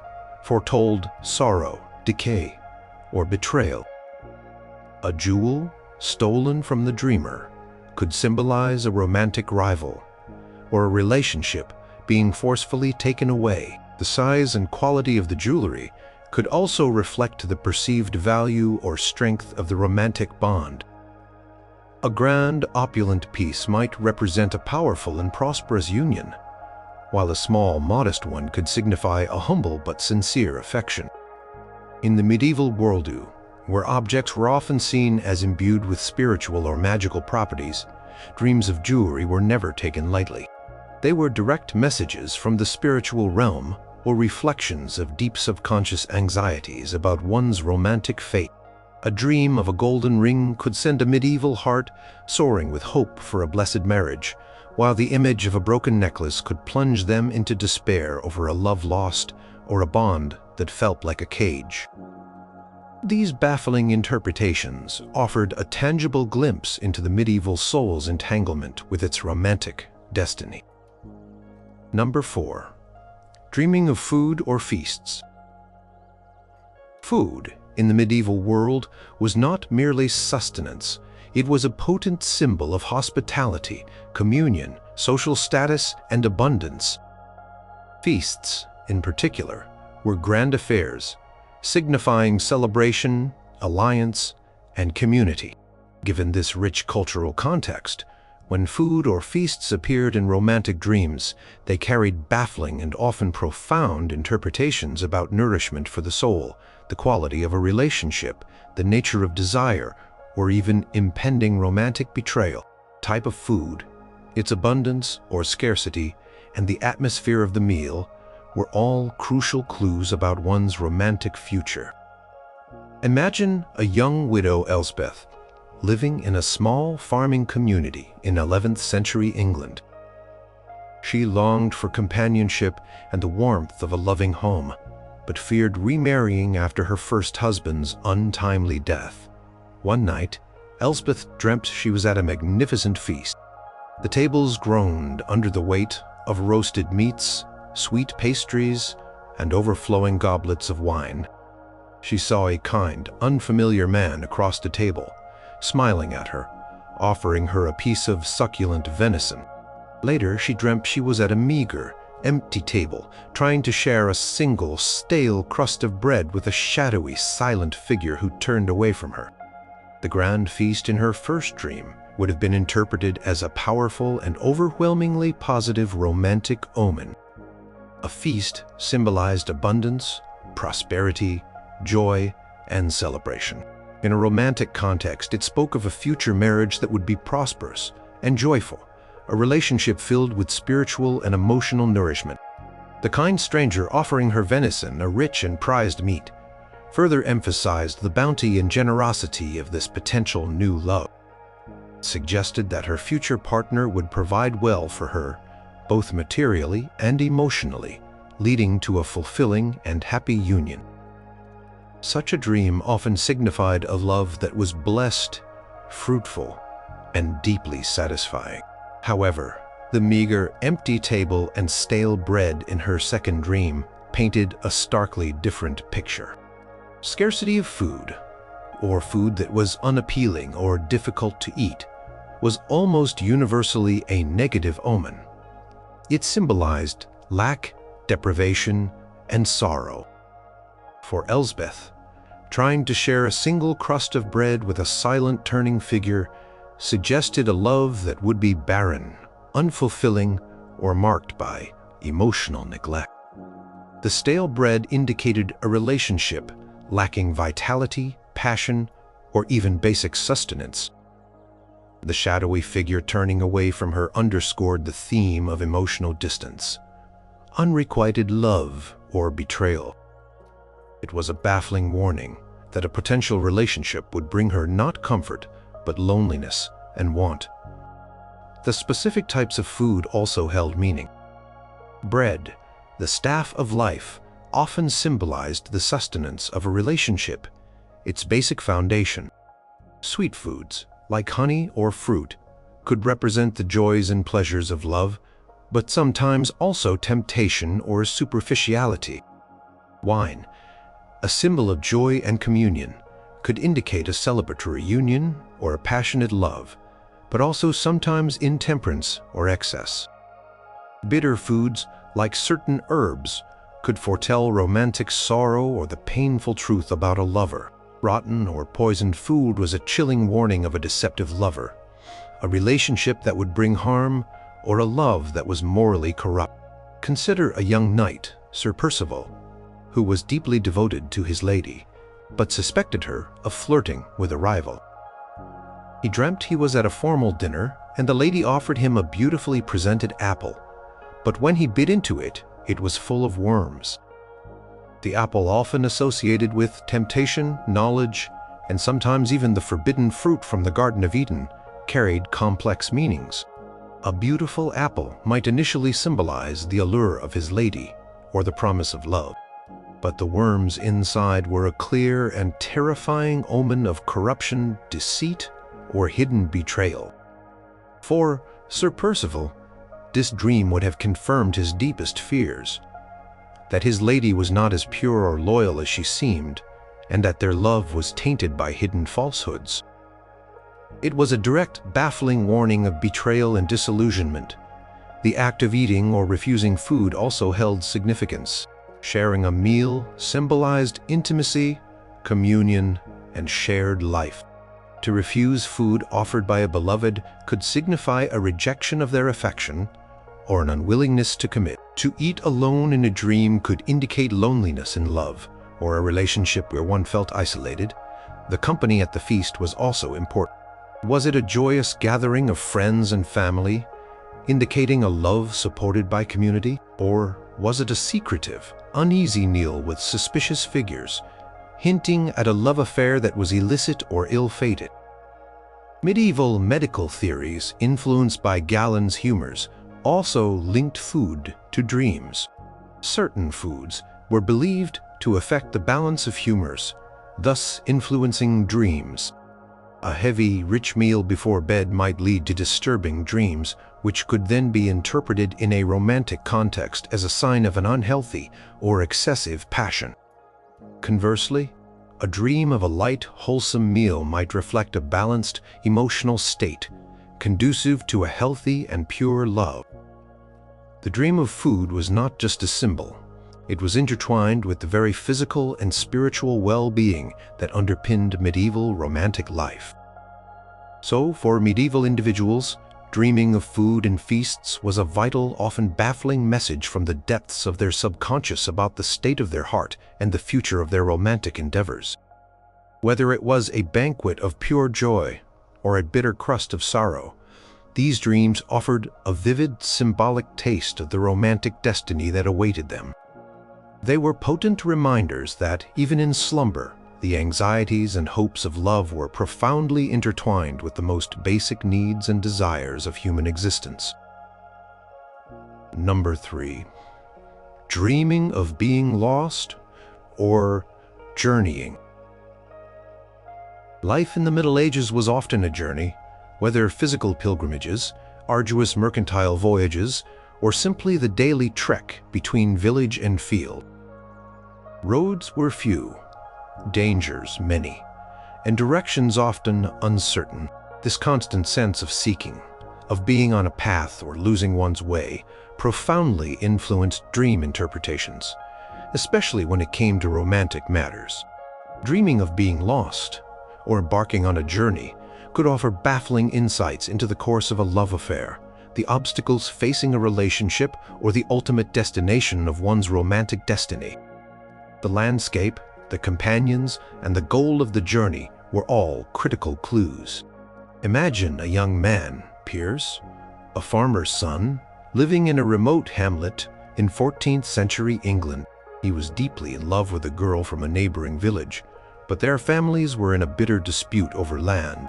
foretold sorrow, decay, or betrayal. A jewel stolen from the dreamer could symbolize a romantic rival or a relationship being forcefully taken away. The size and quality of the jewelry could also reflect the perceived value or strength of the romantic bond. A grand, opulent piece might represent a powerful and prosperous union, while a small, modest one could signify a humble but sincere affection. In the medieval worldview, where objects were often seen as imbued with spiritual or magical properties, dreams of jewelry were never taken lightly. They were direct messages from the spiritual realm or reflections of deep subconscious anxieties about one's romantic fate. A dream of a golden ring could send a medieval heart soaring with hope for a blessed marriage, while the image of a broken necklace could plunge them into despair over a love lost or a bond that felt like a cage. These baffling interpretations offered a tangible glimpse into the medieval soul's entanglement with its romantic destiny. Number 4. Dreaming of food or feasts. Food in the medieval world was not merely sustenance. It was a potent symbol of hospitality, communion, social status, and abundance. Feasts, in particular, were grand affairs, signifying celebration, alliance, and community. Given this rich cultural context, when food or feasts appeared in romantic dreams, they carried baffling and often profound interpretations about nourishment for the soul, the quality of a relationship, the nature of desire, or even impending romantic betrayal. Type of food, its abundance or scarcity, and the atmosphere of the meal were all crucial clues about one's romantic future. Imagine a young widow Elspeth living in a small farming community in 11th century England. She longed for companionship and the warmth of a loving home, but feared remarrying after her first husband's untimely death. One night, Elspeth dreamt she was at a magnificent feast. The tables groaned under the weight of roasted meats, sweet pastries, and overflowing goblets of wine. She saw a kind, unfamiliar man across the table, smiling at her, offering her a piece of succulent venison. Later, she dreamt she was at a meager, empty table, trying to share a single, stale crust of bread with a shadowy, silent figure who turned away from her. The grand feast in her first dream would have been interpreted as a powerful and overwhelmingly positive romantic omen. A feast symbolized abundance, prosperity, joy, and celebration. In a romantic context, it spoke of a future marriage that would be prosperous and joyful, a relationship filled with spiritual and emotional nourishment. The kind stranger offering her venison, a rich and prized meat, further emphasized the bounty and generosity of this potential new love. It suggested that her future partner would provide well for her, both materially and emotionally, leading to a fulfilling and happy union. Such a dream often signified a love that was blessed, fruitful, and deeply satisfying. However, the meager, empty table and stale bread in her second dream painted a starkly different picture. Scarcity of food, or food that was unappealing or difficult to eat, was almost universally a negative omen. It symbolized lack, deprivation, and sorrow. For Elspeth, trying to share a single crust of bread with a silent turning figure suggested a love that would be barren, unfulfilling, or marked by emotional neglect. The stale bread indicated a relationship lacking vitality, passion, or even basic sustenance. The shadowy figure turning away from her underscored the theme of emotional distance, unrequited love or betrayal. It was a baffling warning that a potential relationship would bring her not comfort, but loneliness and want. The specific types of food also held meaning. Bread, the staff of life, often symbolized the sustenance of a relationship, its basic foundation. Sweet foods, like honey or fruit, could represent the joys and pleasures of love, but sometimes also temptation or superficiality. Wine, a symbol of joy and communion, could indicate a celebratory union or a passionate love, but also sometimes intemperance or excess. Bitter foods, like certain herbs, could foretell romantic sorrow or the painful truth about a lover. Rotten or poisoned food was a chilling warning of a deceptive lover, a relationship that would bring harm, or a love that was morally corrupt. Consider a young knight, Sir Percival, who was deeply devoted to his lady, but suspected her of flirting with a rival. He dreamt he was at a formal dinner, and the lady offered him a beautifully presented apple, but when he bit into it, it was full of worms. The apple, often associated with temptation, knowledge, and sometimes even the forbidden fruit from the Garden of Eden, carried complex meanings. A beautiful apple might initially symbolize the allure of his lady or the promise of love, but the worms inside were a clear and terrifying omen of corruption, deceit, or hidden betrayal. For Sir Percival, this dream would have confirmed his deepest fears, that his lady was not as pure or loyal as she seemed, and that their love was tainted by hidden falsehoods. It was a direct, baffling warning of betrayal and disillusionment. The act of eating or refusing food also held significance. Sharing a meal symbolized intimacy, communion, and shared life. To refuse food offered by a beloved could signify a rejection of their affection or an unwillingness to commit. To eat alone in a dream could indicate loneliness in love or a relationship where one felt isolated. The company at the feast was also important. Was it a joyous gathering of friends and family, indicating a love supported by community? Or was it a secretive, uneasy meal with suspicious figures, hinting at a love affair that was illicit or ill-fated? Medieval medical theories, influenced by Galen's humors, also linked food to dreams. Certain foods were believed to affect the balance of humors, thus influencing dreams. A heavy, rich meal before bed might lead to disturbing dreams, which could then be interpreted in a romantic context as a sign of an unhealthy or excessive passion. Conversely, a dream of a light, wholesome meal might reflect a balanced, emotional state, conducive to a healthy and pure love. The dream of food was not just a symbol. It was intertwined with the very physical and spiritual well-being that underpinned medieval romantic life. So, for medieval individuals, dreaming of food and feasts was a vital, often baffling message from the depths of their subconscious about the state of their heart and the future of their romantic endeavors. Whether it was a banquet of pure joy or a bitter crust of sorrow, these dreams offered a vivid, symbolic taste of the romantic destiny that awaited them. They were potent reminders that, even in slumber, the anxieties and hopes of love were profoundly intertwined with the most basic needs and desires of human existence. Number 3. Dreaming of being lost or journeying. Life in the Middle Ages was often a journey, whether physical pilgrimages, arduous mercantile voyages, or simply the daily trek between village and field. Roads were few, dangers many, and directions often uncertain. This constant sense of seeking, of being on a path or losing one's way, profoundly influenced dream interpretations, especially when it came to romantic matters. Dreaming of being lost or embarking on a journey could offer baffling insights into the course of a love affair, the obstacles facing a relationship, or the ultimate destination of one's romantic destiny. The landscape, the companions, and the goal of the journey were all critical clues. Imagine a young man, Piers, a farmer's son, living in a remote hamlet in 14th century England. He was deeply in love with a girl from a neighboring village, but their families were in a bitter dispute over land.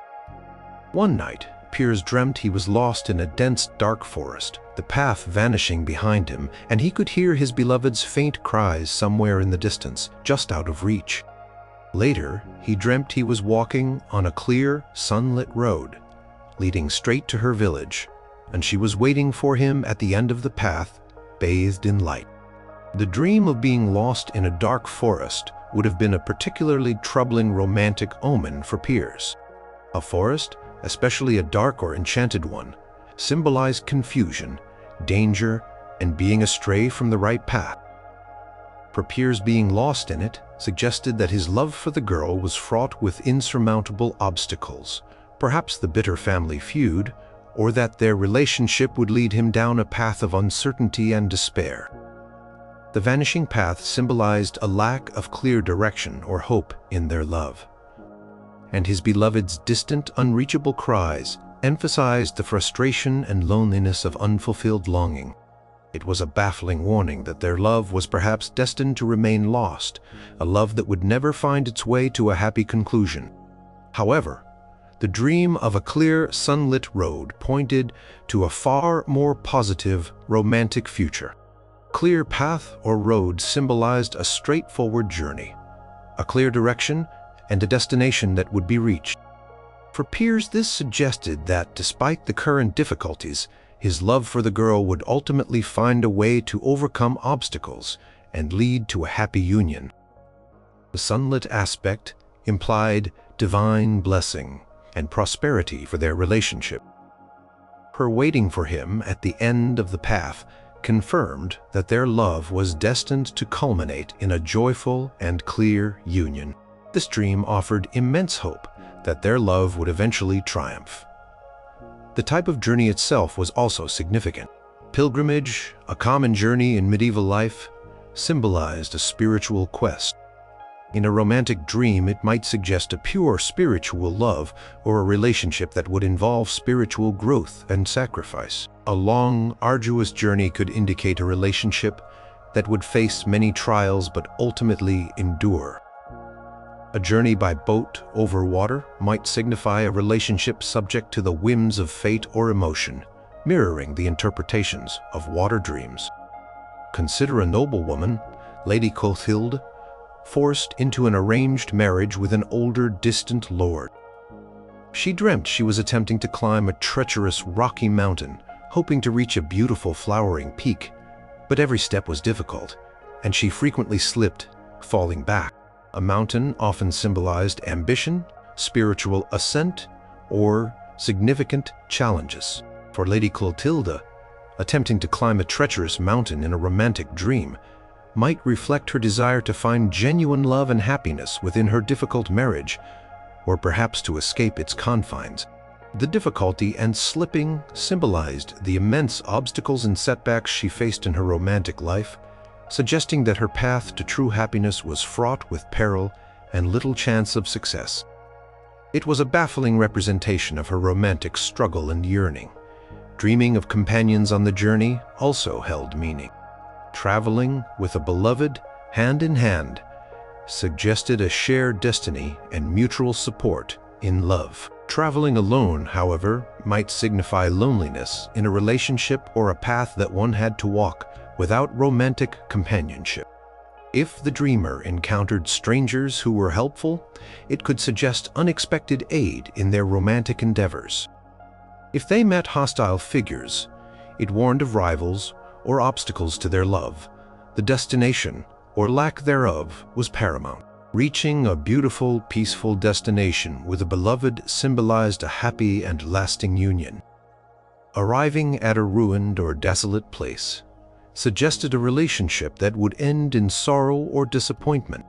One night, Piers dreamt he was lost in a dense, dark forest, the path vanishing behind him, and he could hear his beloved's faint cries somewhere in the distance, just out of reach. Later, he dreamt he was walking on a clear, sunlit road, leading straight to her village, and she was waiting for him at the end of the path, bathed in light. The dream of being lost in a dark forest would have been a particularly troubling romantic omen for Piers. A forest, especially a dark or enchanted one, symbolized confusion, danger, and being astray from the right path. For Piers, being lost in it suggested that his love for the girl was fraught with insurmountable obstacles, perhaps the bitter family feud, or that their relationship would lead him down a path of uncertainty and despair. The vanishing path symbolized a lack of clear direction or hope in their love, and his beloved's distant, unreachable cries emphasized the frustration and loneliness of unfulfilled longing. It was a baffling warning that their love was perhaps destined to remain lost, a love that would never find its way to a happy conclusion. However, the dream of a clear, sunlit road pointed to a far more positive, romantic future. Clear path or road symbolized a straightforward journey, a clear direction, and a destination that would be reached. For Piers, this suggested that despite the current difficulties, his love for the girl would ultimately find a way to overcome obstacles and lead to a happy union. The sunlit aspect implied divine blessing and prosperity for their relationship. Her waiting for him at the end of the path confirmed that their love was destined to culminate in a joyful and clear union. This dream offered immense hope that their love would eventually triumph. The type of journey itself was also significant. Pilgrimage, a common journey in medieval life, symbolized a spiritual quest. In a romantic dream, it might suggest a pure spiritual love or a relationship that would involve spiritual growth and sacrifice. A long, arduous journey could indicate a relationship that would face many trials but ultimately endure. A journey by boat over water might signify a relationship subject to the whims of fate or emotion, mirroring the interpretations of water dreams. Consider a noblewoman, Lady Clothilde, forced into an arranged marriage with an older, distant lord. She dreamt she was attempting to climb a treacherous, rocky mountain, hoping to reach a beautiful, flowering peak, but every step was difficult, and she frequently slipped, falling back. A mountain often symbolized ambition, spiritual ascent, or significant challenges. For Lady Clotilde, attempting to climb a treacherous mountain in a romantic dream might reflect her desire to find genuine love and happiness within her difficult marriage, or perhaps to escape its confines. The difficulty and slipping symbolized the immense obstacles and setbacks she faced in her romantic life, suggesting that her path to true happiness was fraught with peril and little chance of success. It was a baffling representation of her romantic struggle and yearning. Dreaming of companions on the journey also held meaning. Traveling with a beloved, hand in hand, suggested a shared destiny and mutual support in love. Traveling alone, however, might signify loneliness in a relationship or a path that one had to walk without romantic companionship. If the dreamer encountered strangers who were helpful, it could suggest unexpected aid in their romantic endeavors. If they met hostile figures, it warned of rivals or obstacles to their love. The destination, or lack thereof, was paramount. Reaching a beautiful, peaceful destination with a beloved symbolized a happy and lasting union. Arriving at a ruined or desolate place suggested a relationship that would end in sorrow or disappointment.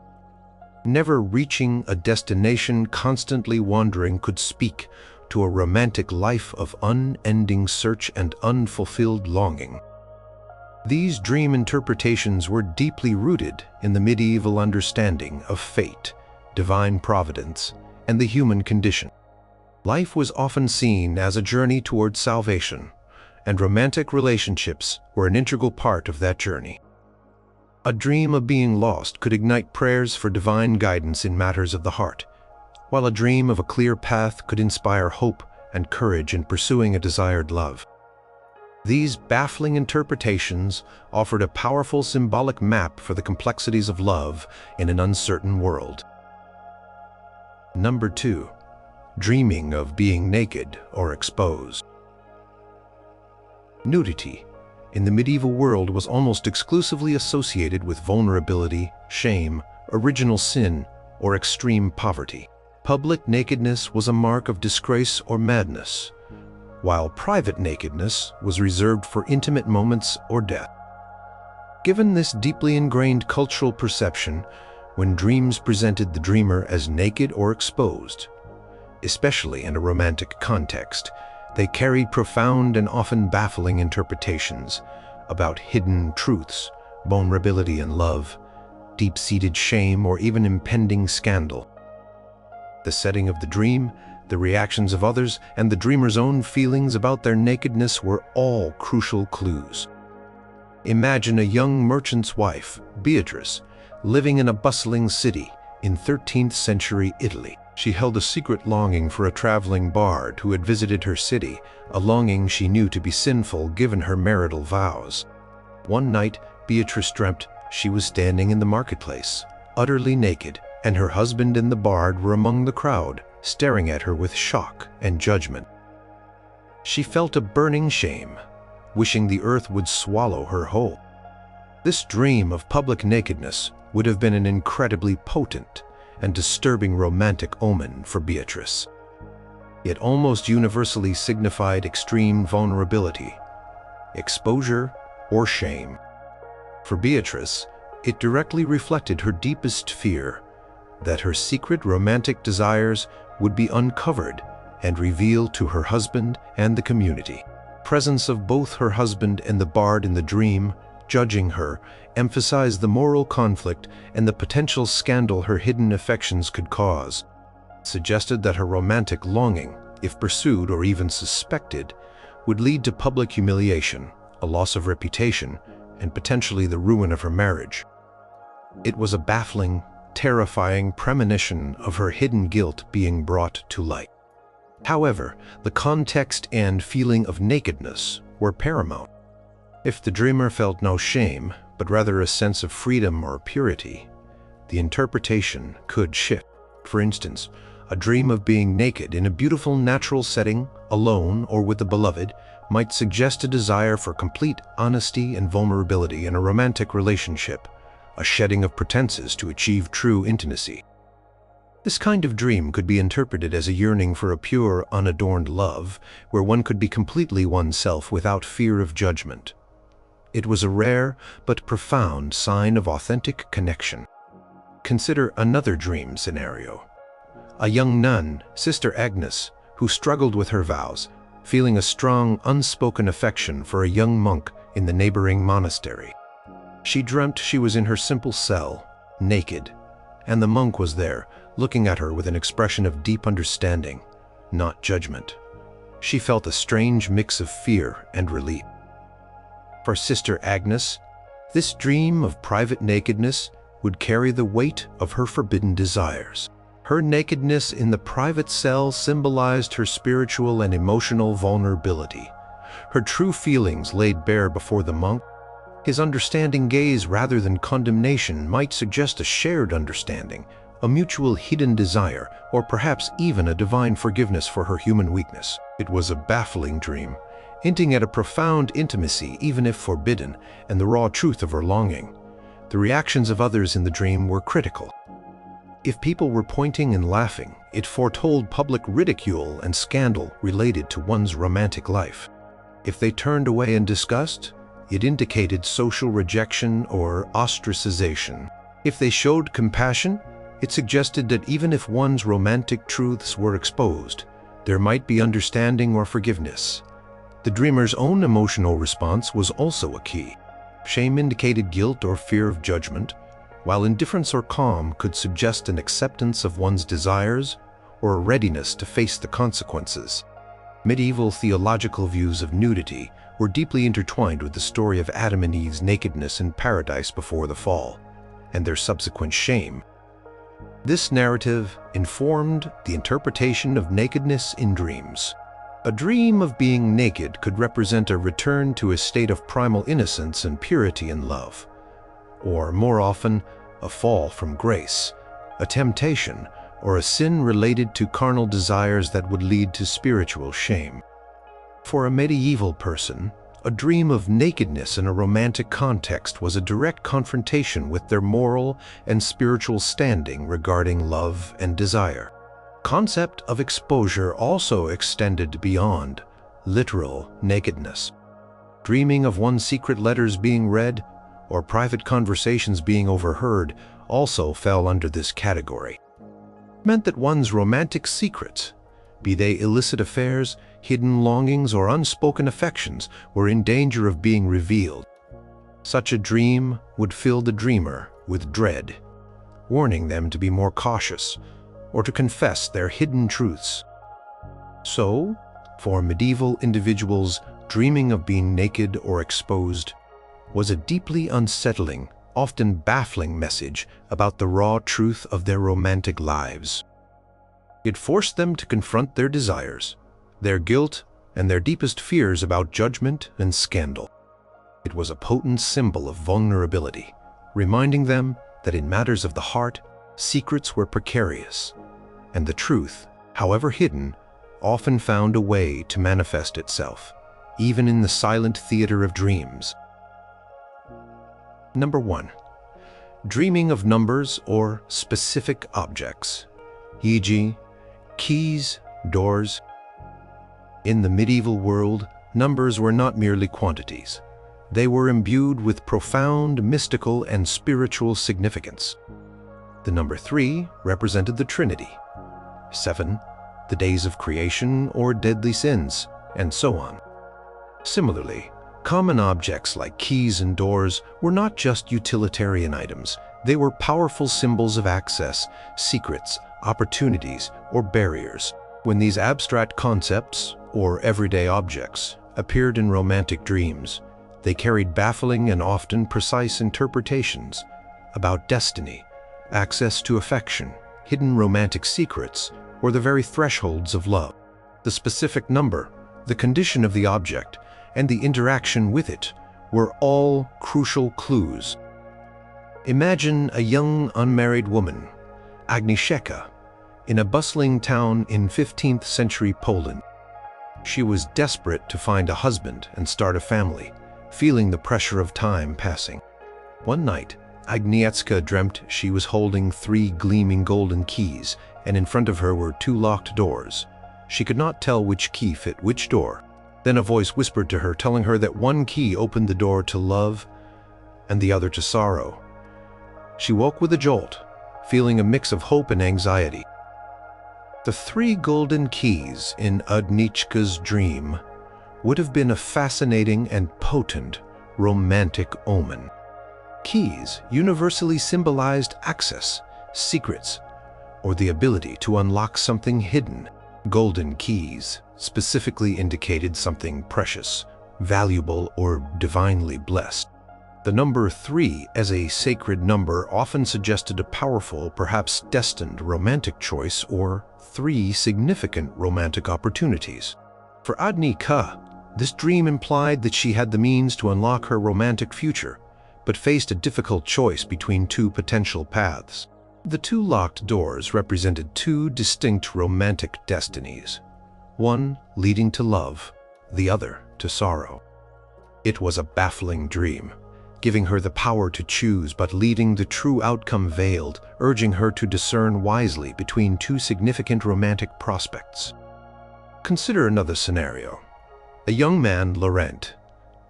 Never reaching a destination, constantly wandering could speak to a romantic life of unending search and unfulfilled longing. These dream interpretations were deeply rooted in the medieval understanding of fate, divine providence, and the human condition. Life was often seen as a journey towards salvation, and romantic relationships were an integral part of that journey. A dream of being lost could ignite prayers for divine guidance in matters of the heart, while a dream of a clear path could inspire hope and courage in pursuing a desired love. These baffling interpretations offered a powerful symbolic map for the complexities of love in an uncertain world. Number 2. Dreaming of being naked or exposed. Nudity in the medieval world was almost exclusively associated with vulnerability, shame, original sin, or extreme poverty. Public nakedness was a mark of disgrace or madness, while private nakedness was reserved for intimate moments or death. Given this deeply ingrained cultural perception, when dreams presented the dreamer as naked or exposed, especially in a romantic context, they carried profound and often baffling interpretations about hidden truths, vulnerability in love, deep-seated shame, or even impending scandal. The setting of the dream, the reactions of others, and the dreamer's own feelings about their nakedness were all crucial clues. Imagine a young merchant's wife, Beatrice, living in a bustling city in 13th century Italy. She held a secret longing for a traveling bard who had visited her city, a longing she knew to be sinful given her marital vows. One night, Beatrice dreamt she was standing in the marketplace, utterly naked, and her husband and the bard were among the crowd, staring at her with shock and judgment. She felt a burning shame, wishing the earth would swallow her whole. This dream of public nakedness would have been an incredibly potent and disturbing romantic omen for Beatrice. It almost universally signified extreme vulnerability, exposure, or shame. For Beatrice, it directly reflected her deepest fear, that her secret romantic desires would be uncovered and revealed to her husband and the community. Presence of both her husband and the bard in the dream judging her, emphasized the moral conflict and the potential scandal her hidden affections could cause. It suggested that her romantic longing, if pursued or even suspected, would lead to public humiliation, a loss of reputation, and potentially the ruin of her marriage. It was a baffling, terrifying premonition of her hidden guilt being brought to light. However, the context and feeling of nakedness were paramount. If the dreamer felt no shame, but rather a sense of freedom or purity, the interpretation could shift. For instance, a dream of being naked in a beautiful natural setting, alone or with the beloved, might suggest a desire for complete honesty and vulnerability in a romantic relationship, a shedding of pretenses to achieve true intimacy. This kind of dream could be interpreted as a yearning for a pure, unadorned love, where one could be completely oneself without fear of judgment. It was a rare but profound sign of authentic connection. Consider another dream scenario. A young nun, Sister Agnes, who struggled with her vows, feeling a strong, unspoken affection for a young monk in the neighboring monastery. She dreamt she was in her simple cell, naked, and the monk was there, looking at her with an expression of deep understanding, not judgment. She felt a strange mix of fear and relief. For Sister Agnes, this dream of private nakedness would carry the weight of her forbidden desires. Her nakedness in the private cell symbolized her spiritual and emotional vulnerability. Her true feelings laid bare before the monk. His understanding gaze rather than condemnation might suggest a shared understanding, a mutual hidden desire, or perhaps even a divine forgiveness for her human weakness. It was a baffling dream, hinting at a profound intimacy even if forbidden, and the raw truth of her longing. The reactions of others in the dream were critical. If people were pointing and laughing, it foretold public ridicule and scandal related to one's romantic life. If they turned away in disgust, it indicated social rejection or ostracization. If they showed compassion, it suggested that even if one's romantic truths were exposed, there might be understanding or forgiveness. The dreamer's own emotional response was also a key. Shame indicated guilt or fear of judgment, while indifference or calm could suggest an acceptance of one's desires or a readiness to face the consequences. Medieval theological views of nudity were deeply intertwined with the story of Adam and Eve's nakedness in paradise before the fall, and their subsequent shame. This narrative informed the interpretation of nakedness in dreams. A dream of being naked could represent a return to a state of primal innocence and purity in love, or more often, a fall from grace, a temptation, or a sin related to carnal desires that would lead to spiritual shame. For a medieval person, a dream of nakedness in a romantic context was a direct confrontation with their moral and spiritual standing regarding love and desire. The concept of exposure also extended beyond literal nakedness. Dreaming of one's secret letters being read or private conversations being overheard also fell under this category. It meant that one's romantic secrets, be they illicit affairs, hidden longings, or unspoken affections, were in danger of being revealed. Such a dream would fill the dreamer with dread, warning them to be more cautious or to confess their hidden truths. So, for medieval individuals, dreaming of being naked or exposed was a deeply unsettling, often baffling message about the raw truth of their romantic lives. It forced them to confront their desires, their guilt, and their deepest fears about judgment and scandal. It was a potent symbol of vulnerability, reminding them that in matters of the heart, secrets were precarious, and the truth, however hidden, often found a way to manifest itself, even in the silent theater of dreams. Number 1. Dreaming of numbers or specific objects, e.g., keys, doors. In the medieval world, numbers were not merely quantities. They were imbued with profound mystical and spiritual significance. The number 3 represented the Trinity, 7, the days of creation or deadly sins, and so on. Similarly, Common objects like keys and doors were not just utilitarian items. They were powerful symbols of access, secrets, opportunities, or barriers. When these abstract concepts, or everyday objects, appeared in romantic dreams, they carried baffling and often precise interpretations about destiny, access to affection, hidden romantic secrets, or the very thresholds of love. The specific number, the condition of the object, and the interaction with it were all crucial clues. Imagine a young unmarried woman, Agnieszka, in a bustling town in 15th century Poland. She was desperate to find a husband and start a family, feeling the pressure of time passing. One night, Agnieszka dreamt she was holding 3 gleaming golden keys, and in front of her were 2 locked doors. She could not tell which key fit which door. Then a voice whispered to her, telling her that one key opened the door to love and the other to sorrow. She woke with a jolt, feeling a mix of hope and anxiety. The 3 golden keys in Agnieszka's dream would have been a fascinating and potent romantic omen. Keys universally symbolized access, secrets, or the ability to unlock something hidden. Golden keys specifically indicated something precious, valuable, or divinely blessed. The number 3 as a sacred number often suggested a powerful, perhaps destined romantic choice or 3 significant romantic opportunities. For Agnieszka, this dream implied that she had the means to unlock her romantic future, but faced a difficult choice between 2 potential paths. The 2 locked doors represented 2 distinct romantic destinies, one leading to love, the other to sorrow. It was a baffling dream, giving her the power to choose but leaving the true outcome veiled, urging her to discern wisely between 2 significant romantic prospects. Consider another scenario. A young man, Laurent,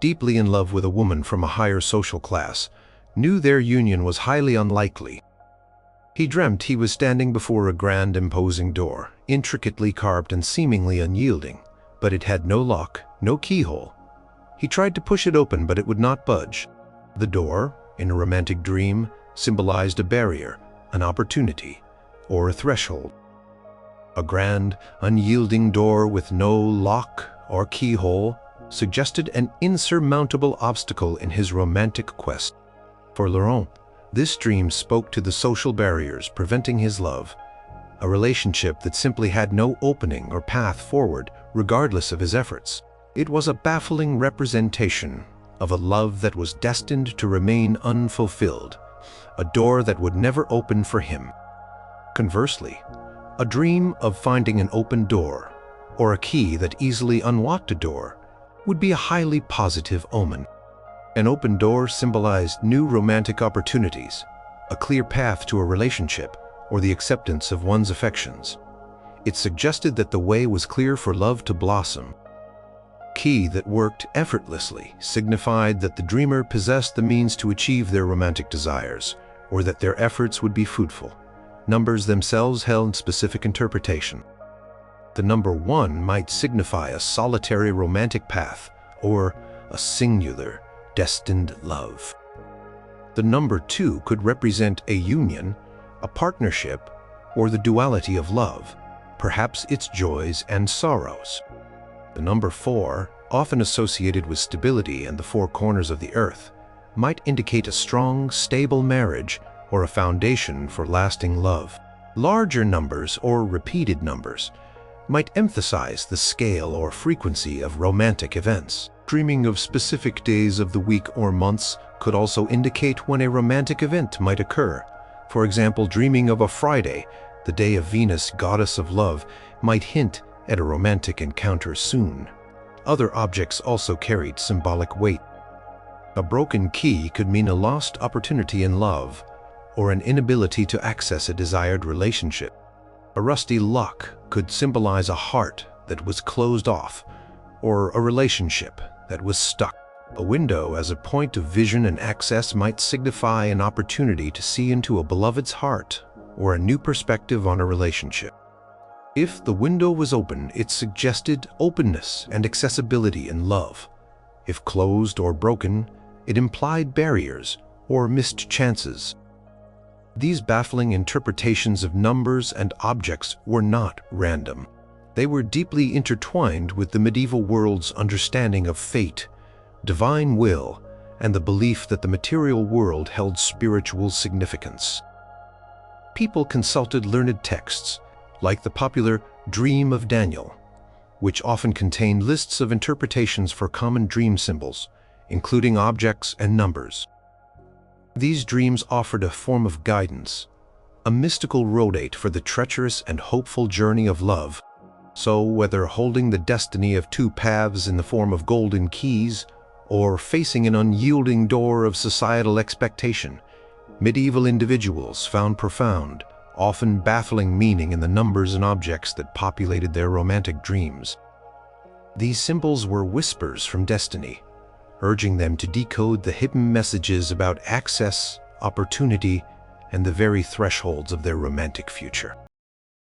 deeply in love with a woman from a higher social class, knew their union was highly unlikely. He dreamt he was standing before a grand, imposing door, intricately carved and seemingly unyielding, but it had no lock, no keyhole. He tried to push it open, but it would not budge. The door, in a romantic dream, symbolized a barrier, an opportunity, or a threshold. A grand, unyielding door with no lock or keyhole suggested an insurmountable obstacle in his romantic quest. For Laurent, this dream spoke to the social barriers preventing his love, a relationship that simply had no opening or path forward regardless of his efforts. It was a baffling representation of a love that was destined to remain unfulfilled, a door that would never open for him. Conversely, a dream of finding an open door or a key that easily unlocked a door would be a highly positive omen. An open door symbolized new romantic opportunities, a clear path to a relationship, or the acceptance of one's affections. It suggested that the way was clear for love to blossom. Key that worked effortlessly signified that the dreamer possessed the means to achieve their romantic desires, or that their efforts would be fruitful. Numbers themselves held specific interpretation. The number 1 might signify a solitary romantic path, or a singular, destined love. The number 2 could represent a union, a partnership, or the duality of love, perhaps its joys and sorrows. The number 4, often associated with stability and the 4 corners of the earth, might indicate a strong, stable marriage or a foundation for lasting love. Larger numbers or repeated numbers might emphasize the scale or frequency of romantic events. Dreaming of specific days of the week or months could also indicate when a romantic event might occur. For example, dreaming of a Friday, the day of Venus, goddess of love, might hint at a romantic encounter soon. Other objects also carried symbolic weight. A broken key could mean a lost opportunity in love, or an inability to access a desired relationship. A rusty lock could symbolize a heart that was closed off, or a relationship that was stuck. A window as a point of vision and access might signify an opportunity to see into a beloved's heart, or a new perspective on a relationship. If the window was open, it suggested openness and accessibility in love. If closed or broken, it implied barriers or missed chances. These baffling interpretations of numbers and objects were not random. They were deeply intertwined with the medieval world's understanding of fate, divine will, and the belief that the material world held spiritual significance. People consulted learned texts, like the popular Dream of Daniel, which often contained lists of interpretations for common dream symbols, including objects and numbers. These dreams offered a form of guidance, a mystical roadmap for the treacherous and hopeful journey of love. So, whether holding the destiny of two paths in the form of golden keys, or facing an unyielding door of societal expectation, medieval individuals found profound, often baffling meaning in the numbers and objects that populated their romantic dreams. These symbols were whispers from destiny, urging them to decode the hidden messages about access, opportunity, and the very thresholds of their romantic future.